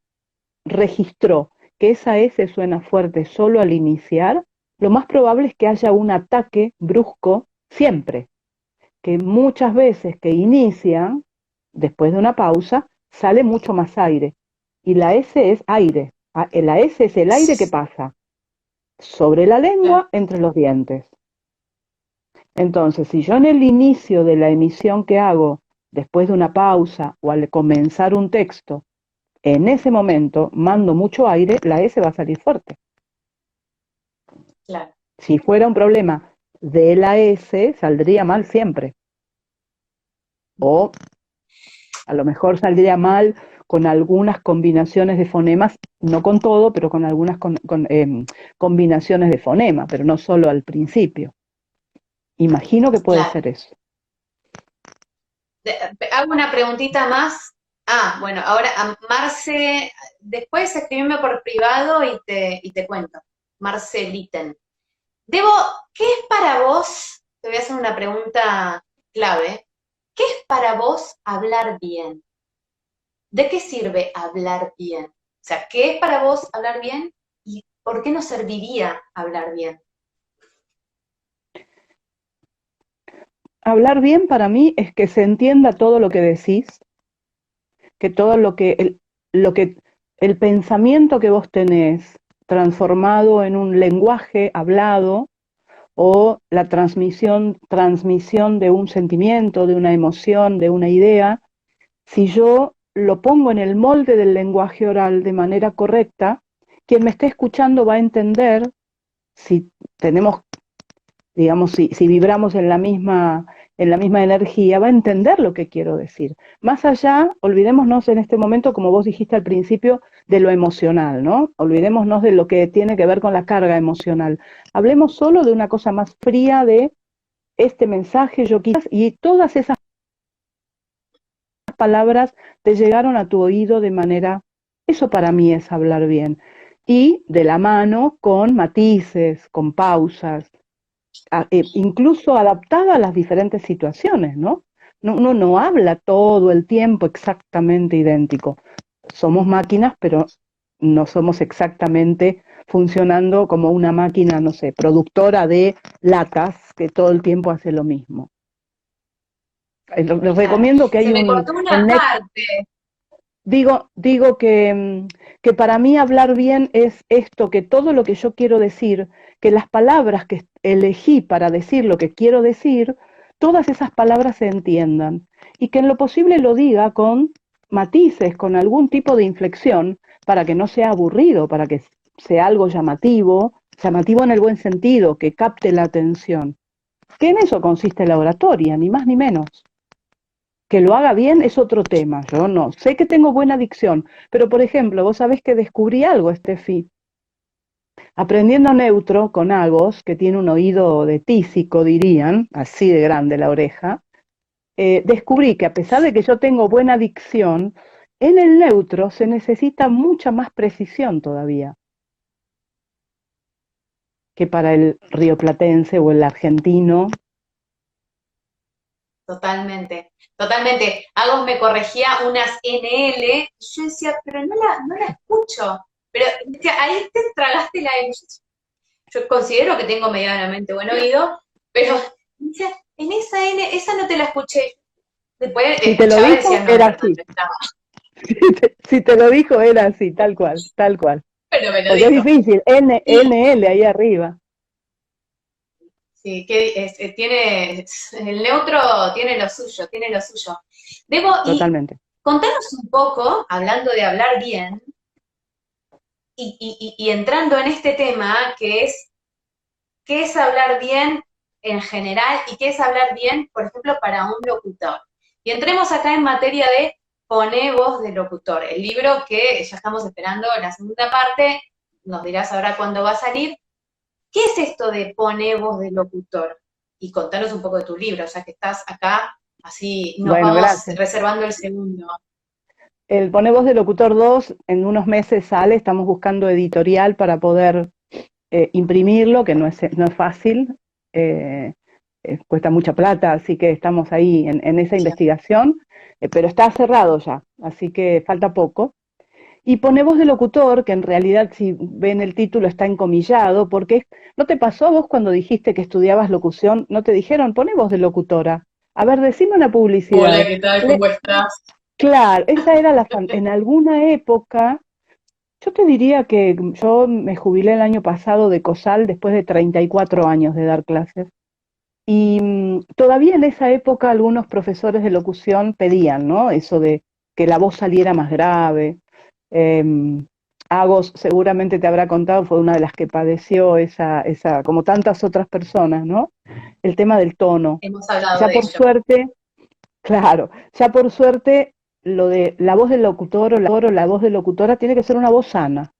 registró que esa S suena fuerte solo al iniciar, lo más probable es que haya un ataque brusco siempre, que muchas veces que inicia, después de una pausa, sale mucho más aire. Y la S es aire. La S es el aire que pasa sobre la
claro.
lengua entre los dientes. Entonces, si yo en el inicio de la emisión que hago, después de una pausa o al comenzar un texto, en ese momento mando mucho aire, la S va a salir fuerte.
Claro.
Si fuera un problema de la S, saldría mal siempre. O a lo mejor saldría mal con algunas combinaciones de fonemas, no con todo, pero con algunas combinaciones de fonema, pero no solo al principio. Imagino que puede
Claro.
ser eso.
Hago una preguntita más. Ah, bueno, ahora a Marce, después escribime por privado y te cuento. Marceliten. Debo, ¿qué es para vos? Te voy a hacer una pregunta clave. ¿qué es para vos hablar bien? ¿De qué sirve hablar bien? O sea, ¿qué es para vos hablar bien y por qué nos serviría hablar bien?
Hablar bien para mí es que se entienda todo lo que decís, que todo lo que, el pensamiento que vos tenés transformado en un lenguaje hablado o la transmisión de un sentimiento, de una emoción, de una idea, si yo lo pongo en el molde del lenguaje oral de manera correcta, quien me esté escuchando va a entender si tenemos, digamos, si vibramos en la misma energía, va a entender lo que quiero decir. Más allá, olvidémonos en este momento, como vos dijiste al principio, de lo emocional, ¿no? Olvidémonos de lo que tiene que ver con la carga emocional. Hablemos solo de una cosa más fría de este mensaje, yo quizás, y todas esas palabras te llegaron a tu oído de manera, eso para mí es hablar bien. Y de la mano con matices, con pausas, incluso adaptada a las diferentes situaciones, ¿no? Uno no habla todo el tiempo exactamente idéntico. Somos máquinas, pero no somos exactamente funcionando como una máquina, no sé, productora de latas que todo el tiempo hace lo mismo. Les
Claro.
recomiendo que
Se
hay
me cortó
en
una
Net,
parte.
digo que para mí hablar bien es esto, que todo lo que yo quiero decir, que las palabras que elegí para decir lo que quiero decir, todas esas palabras se entiendan y que en lo posible lo diga con matices, con algún tipo de inflexión, para que no sea aburrido, para que sea algo llamativo, llamativo en el buen sentido, que capte la atención. Que en eso consiste la oratoria, ni más ni menos. Que lo haga bien es otro tema. Yo no sé que tengo buena dicción, pero por ejemplo, vos sabés que descubrí algo, Steffi. Aprendiendo neutro con Agos, que tiene un oído de tísico, dirían, así de grande la oreja, descubrí que a pesar de que yo tengo buena dicción, en el neutro se necesita mucha más precisión todavía que para el rioplatense o el argentino.
Totalmente, totalmente. Agos me corregía unas NL, y yo decía, pero no la escucho. Pero decía, ahí te tragaste la N. Yo considero que tengo medianamente buen oído, pero decía, en esa N, esa no te la escuché. Después
Si te lo
escuchaba y decía,
dijo,
no, es
era
verdad,
así.
yo estaba.
Si te lo dijo, era así, tal cual, tal cual.
Pero me lo
Porque es
dijo.
difícil,
Y
NL ahí arriba.
sí, tiene, el neutro tiene lo suyo, tiene lo suyo. Debo, y
Totalmente.
contanos un poco, hablando de hablar bien, y entrando en este tema, que es qué es hablar bien en general y qué es hablar bien, por ejemplo, para un locutor. Y entremos acá en materia de Poné voz de locutor, el libro que ya estamos esperando la segunda parte, nos dirás ahora cuándo va a salir. ¿Qué es esto de Poné voz de locutor? Y contanos un poco de tu libro, ya que estás acá, así nos
Bueno,
vamos
gracias.
reservando el segundo.
El Pone Voz de Locutor 2 en unos meses sale, estamos buscando editorial para poder imprimirlo, que no es fácil, eh, cuesta mucha plata, así que estamos ahí en esa investigación, pero está cerrado ya, así que falta poco. Y Pone Voz de Locutor, que en realidad si ven el título está encomillado, porque ¿no te pasó a vos cuando dijiste que estudiabas locución? ¿No te dijeron, pone voz de locutora? A ver, decime una
Hola,
publicidad.
¿qué tal? ¿Cómo estás?
Claro, esa era en alguna época, yo te diría que yo me jubilé el año pasado de COSAL después de 34 años de dar clases. Y todavía en esa época algunos profesores de locución pedían, ¿no? Eso de que la voz saliera más grave. Eh, Agos seguramente te habrá contado, fue una de las que padeció como tantas otras personas, ¿no? El tema del tono.
Hemos hablado
Ya
de
por
ello.
suerte, claro, ya por suerte lo de la voz del locutor o la voz del locutora tiene que ser una voz sana.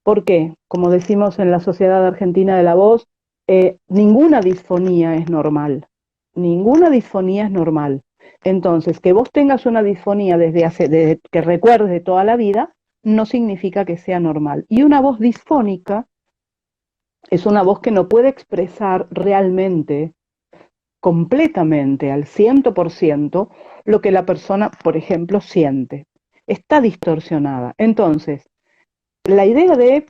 ¿Por qué? Como decimos en la Sociedad Argentina de la Voz, ninguna disfonía es normal. Ninguna disfonía es normal. Entonces, que vos tengas una disfonía desde que recuerdes de toda la vida, no significa que sea normal. Y una voz disfónica es una voz que no puede expresar realmente completamente, al 100%, lo que la persona, por ejemplo, siente. Está distorsionada. Entonces, la idea de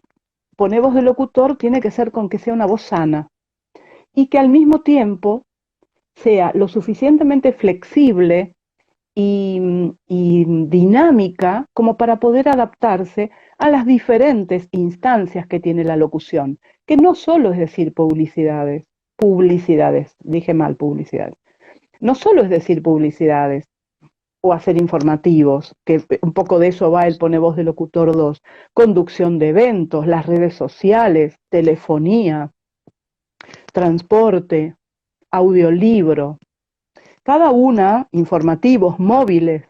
poner voz de locutor tiene que ser con que sea una voz sana y que al mismo tiempo sea lo suficientemente flexible y dinámica como para poder adaptarse a las diferentes instancias que tiene la locución, que no solo es decir publicidades, dije mal publicidades, no solo es decir publicidades o hacer informativos, que un poco de eso va el Pone Voz de Locutor 2, conducción de eventos, las redes sociales, telefonía, transporte, audiolibro, cada una, informativos, móviles,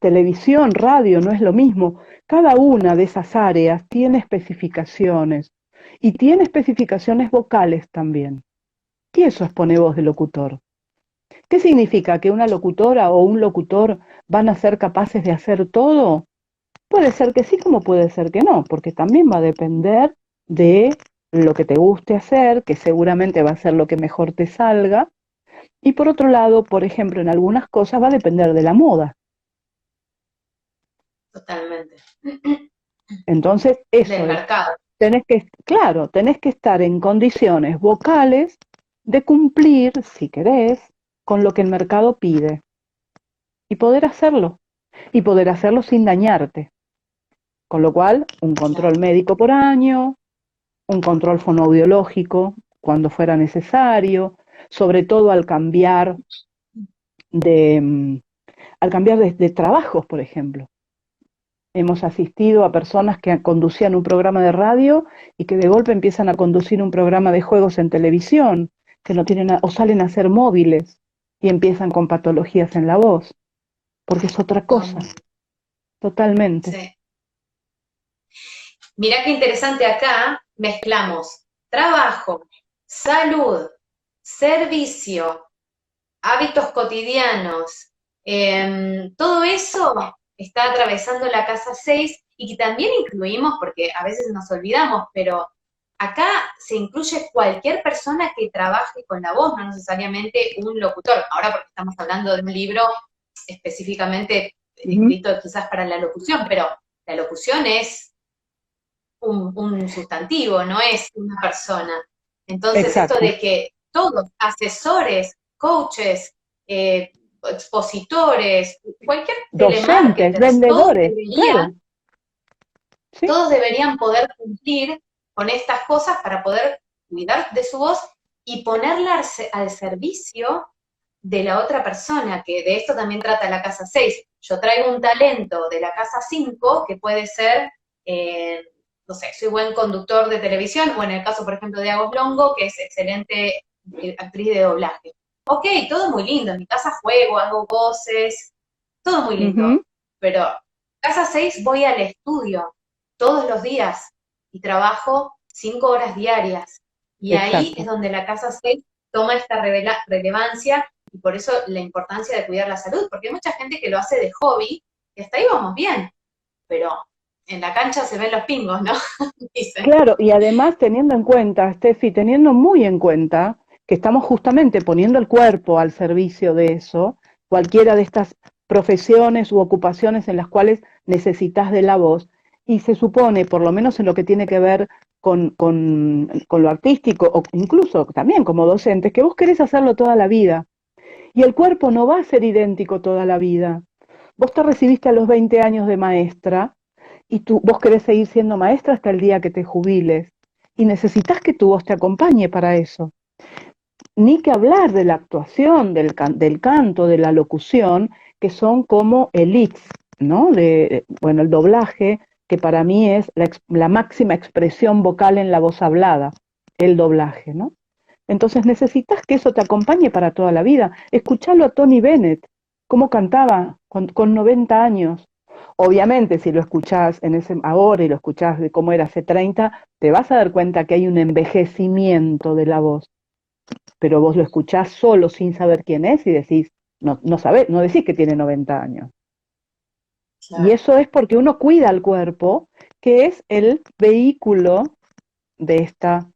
televisión, radio, no es lo mismo. Cada una de esas áreas tiene especificaciones y tiene especificaciones vocales también. Y eso es Pone Voz de Locutor. ¿Qué significa? ¿Que una locutora o un locutor van a ser capaces de hacer todo? Puede ser que sí, como puede ser que no, porque también va a depender de lo que te guste hacer, que seguramente va a ser lo que mejor te salga. Y por otro lado, por ejemplo, en algunas cosas va a depender de la moda.
Totalmente.
Entonces, eso
Del
es.
mercado.
Claro, tenés que estar en condiciones vocales de cumplir, si querés, con lo que el mercado pide. Y poder hacerlo. Y poder hacerlo sin dañarte. Con lo cual, un
Claro.
control médico por año, un control fonoaudiológico cuando fuera necesario, sobre todo de, al cambiar de trabajos, por ejemplo. Hemos asistido a personas que conducían un programa de radio y que de golpe empiezan a conducir un programa de juegos en televisión, que no tienen o salen a ser móviles y empiezan con patologías en la voz, porque es otra cosa, totalmente.
Sí. Mirá qué interesante acá, mezclamos trabajo, salud, servicio, hábitos cotidianos, todo eso está atravesando la casa 6 y que también incluimos, porque a veces nos olvidamos, pero acá se incluye cualquier persona que trabaje con la voz, no necesariamente un locutor. Ahora porque estamos hablando de un libro específicamente escrito quizás para la locución, pero la locución es un sustantivo, no es una persona. Entonces, esto
Exacto.
de que todos, asesores, coaches, expositores, cualquier
Docentes,
telemarketers,
vendedores, claro, sí,
todos deberían poder cumplir con estas cosas para poder cuidar de su voz y ponerla al servicio de la otra persona, que de esto también trata la casa 6. Yo traigo un talento de la casa 5 que puede ser, no sé, soy buen conductor de televisión, o en el caso, por ejemplo, de Agos Longo, que es excelente actriz de doblaje. Ok, todo muy lindo, en mi casa juego, hago voces, todo muy lindo, pero casa 6 voy al estudio todos los días y trabajo 5 horas diarias. Y ahí es
exacto.
donde la casa 6 toma esta relevancia y por eso la importancia de cuidar la salud, porque hay mucha gente que lo hace de hobby y hasta ahí vamos bien, pero en la cancha se ven los pingos, ¿no? Dicen.
Claro, y además teniendo en cuenta, Steffi, teniendo muy en cuenta que estamos justamente poniendo el cuerpo al servicio de eso, cualquiera de estas profesiones u ocupaciones en las cuales necesitas de la voz, y se supone, por lo menos en lo que tiene que ver con lo artístico, o incluso también como docentes, que vos querés hacerlo toda la vida, y el cuerpo no va a ser idéntico toda la vida. Vos te recibiste a los 20 años de maestra, y vos querés seguir siendo maestra hasta el día que te jubiles y necesitas que tu voz te acompañe para eso. Ni que hablar de la actuación, del canto, de la locución, que son como elites, ¿no? Bueno, el doblaje, que para mí es la máxima expresión vocal en la voz hablada, el doblaje, ¿no? Entonces necesitas que eso te acompañe para toda la vida. Escuchalo a Tony Bennett, cómo cantaba con 90 años. Obviamente, si lo escuchás ahora y lo escuchás de cómo era hace 30, te vas a dar cuenta que hay un envejecimiento de la voz. Pero vos lo escuchás solo sin saber quién es y decís, no sabés, no decís que tiene 90 años. Y
Claro.
eso es porque uno cuida al cuerpo, que es el vehículo de esta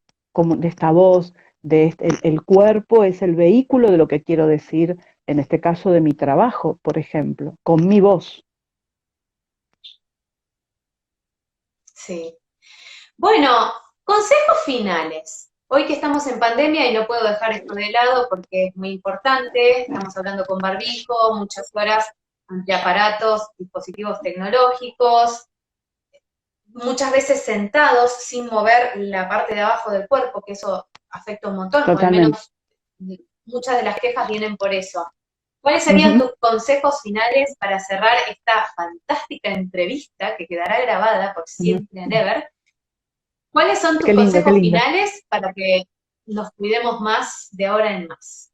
voz, el cuerpo es el vehículo de lo que quiero decir, en este caso de mi trabajo, por ejemplo, con mi voz.
Sí. Bueno, consejos finales. Hoy que estamos en pandemia y no puedo dejar esto de lado porque es muy importante, estamos hablando con barbijo, muchas horas ante aparatos, dispositivos tecnológicos, muchas veces sentados sin mover la parte de abajo del cuerpo, que eso afecta un montón, o al
Totalmente.
menos muchas de las quejas vienen por eso. ¿Cuáles serían
Ujú.
tus consejos finales para cerrar esta fantástica entrevista que quedará grabada por
Ujú.
siempre and ever? ¿Cuáles son tus
Qué lindo, qué
consejos
lindo.
finales para que nos cuidemos más de ahora en más?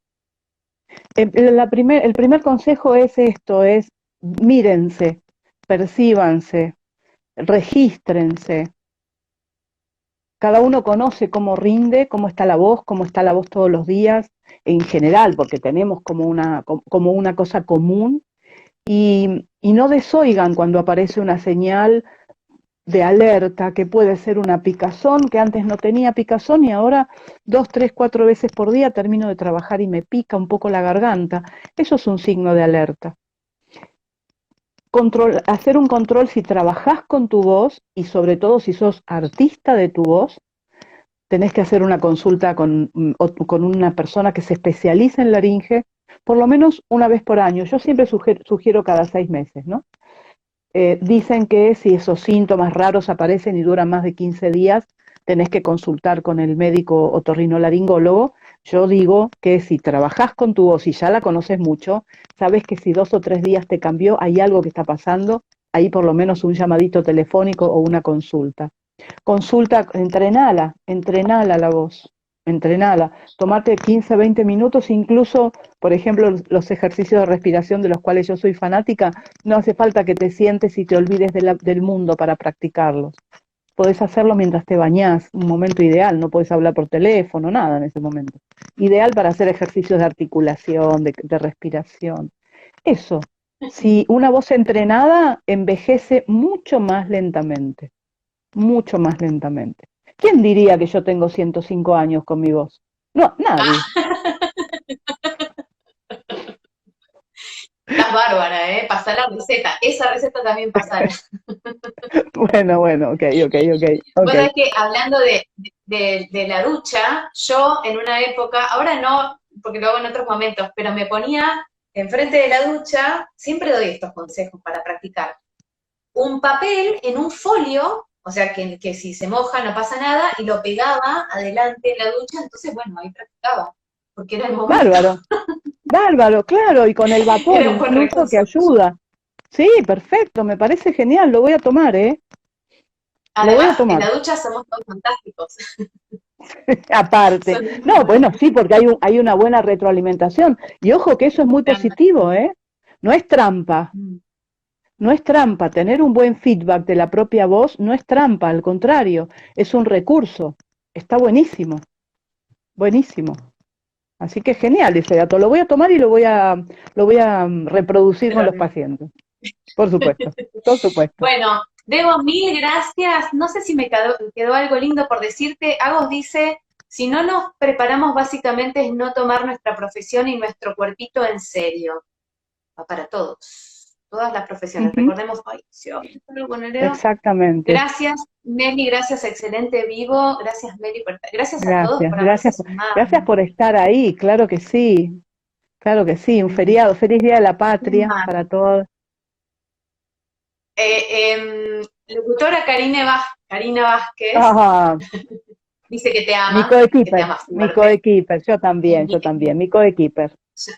El primer consejo es esto, es mírense, percíbanse, regístrense. Cada uno conoce cómo rinde, cómo está la voz todos los días, en general, porque tenemos como una cosa común, y no desoigan cuando aparece una señal de alerta, que puede ser una picazón, que antes no tenía picazón y ahora 2, 3, 4 veces por día termino de trabajar y me pica un poco la garganta. Eso es un signo de alerta. Hacer un control si trabajás con tu voz y sobre todo si sos artista de tu voz, tenés que hacer una consulta con una persona que se especializa en laringe, por lo menos una vez por año. Yo siempre sugiero cada 6 meses, ¿no? Dicen que si esos síntomas raros aparecen y duran más de 15 días, tenés que consultar con el médico otorrinolaringólogo. Yo digo que si trabajás con tu voz y ya la conoces mucho, sabes que si 2 o 3 días te cambió, hay algo que está pasando, ahí por lo menos un llamadito telefónico o una consulta. Consulta, entrenala la voz, entrenala. Tomate 15, 20 minutos, incluso, por ejemplo, los ejercicios de respiración de los cuales yo soy fanática, no hace falta que te sientes y te olvides del mundo para practicarlos. Podés hacerlo mientras te bañás, un momento ideal, no podés hablar por teléfono, nada en ese momento. Ideal para hacer ejercicios de articulación, de respiración. Eso, si una voz entrenada envejece mucho más lentamente, mucho más lentamente. ¿Quién diría que yo tengo 105 años con mi voz? No, nadie.
Ah, estás bárbara, ¿eh? Pasá la receta. Esa receta también pasala.
Bueno, ok, ok, ok,
Vos
ok.
sabés que hablando de la ducha, yo en una época, ahora no, porque lo hago en otros momentos, pero me ponía enfrente de la ducha, siempre doy estos consejos para practicar, un papel en un folio, o sea que si se moja no pasa nada, y lo pegaba adelante en la ducha, entonces bueno, ahí practicaba, porque era el momento,
Bárbaro, bárbaro, claro, y con el vapor
era un buen
incluso que
recurso.
ayuda. Sí, perfecto, me parece genial, lo voy a tomar, ¿eh? Lo voy a
Además, en
tomar.
la ducha somos todos fantásticos.
Aparte.
Son
No, bueno, sí, porque hay una buena retroalimentación. Y ojo que eso es muy positivo, ¿eh? No es trampa. No es trampa, tener un buen feedback de la propia voz no es trampa, al contrario, es un recurso. Está buenísimo, buenísimo. Así que genial ese dato. Lo voy a tomar y lo voy a reproducir con los pacientes. Por supuesto, por supuesto.
Bueno, Debo, mil gracias. No sé si me quedó algo lindo por decirte. Agos dice, si no nos preparamos básicamente es no tomar nuestra profesión y nuestro cuerpito en serio. Va para todos, todas las profesiones.
Ujú.
Recordemos, ay,
Exactamente.
gracias, Meli, gracias, excelente vivo. Gracias, Meli, gracias a todos
Gracias,
por haberse
gracias, gracias
sumado.
por estar ahí, claro que sí, un feriado, feliz Día de la Patria para todos.
Locutora Karina Vázquez
Ah,
dice que te
coequiper,
ama fuerte.
yo también, mi coequiper.
Ya,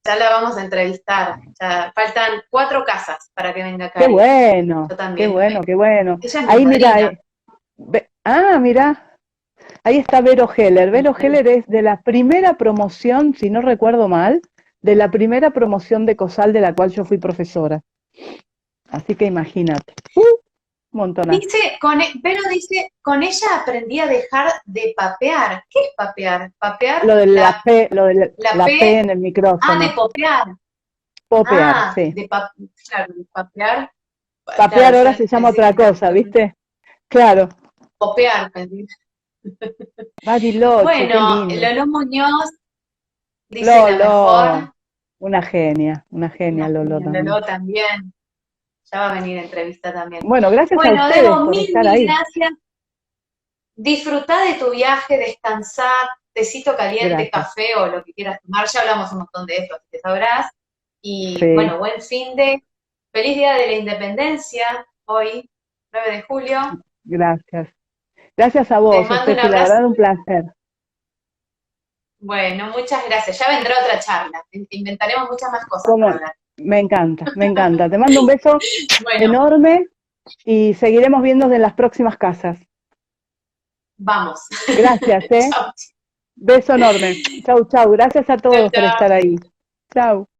ya la vamos a entrevistar. Ya faltan 4 casas para que venga
Qué
Cari.
bueno,
Yo
qué
también.
bueno, qué bueno.
Ella es mi
Ahí mira,
madrina.
mira, ahí está Vero Heller. Vero Heller es de la primera promoción, si no recuerdo mal, de la primera promoción de COSAL de la cual yo fui profesora. Así que imagínate, montonazo.
Pero dice, con ella aprendí a dejar de papear. ¿Qué es papear? Papear,
Lo de lo de
la
la P
P,
en el
de
micrófono.
popear.
Popear, sí.
Claro, de papear. Claro,
Papear
yo
ahora se llama
pensé que
otra
estaba
cosa, ¿viste? Claro,
popear, pensé.
Bariloche, qué
Bueno,
lindo.
Lolo Muñoz dice la
Lolo,
mejor.
una genia
Una
Lolo
genia,
también.
Lolo también. Ya va a venir entrevista también.
Bueno, gracias a
Bueno,
ustedes
Debo,
por
mil,
estar
mil
ahí.
gracias. Disfrutá de tu viaje, descansá, tecito caliente,
Gracias.
café o lo que quieras tomar. Ya hablamos un montón de esto, así que sabrás. Y
Sí,
bueno, buen fin de. Feliz Día de la Independencia, hoy, 9 de julio.
gracias. Gracias a
Te
vos,
mando un
Steffi, la
abrazo.
verdad un placer.
Bueno, muchas gracias. Ya vendrá otra charla. Inventaremos muchas más cosas para
Como,
hablar.
me encanta, me encanta. Te mando un beso
Bueno,
enorme y seguiremos viendo en las próximas casas.
vamos.
Gracias, ¿eh?
Chao,
Beso enorme. Chau, chau. Gracias a
chao,
todos por
chao.
estar ahí. Chau.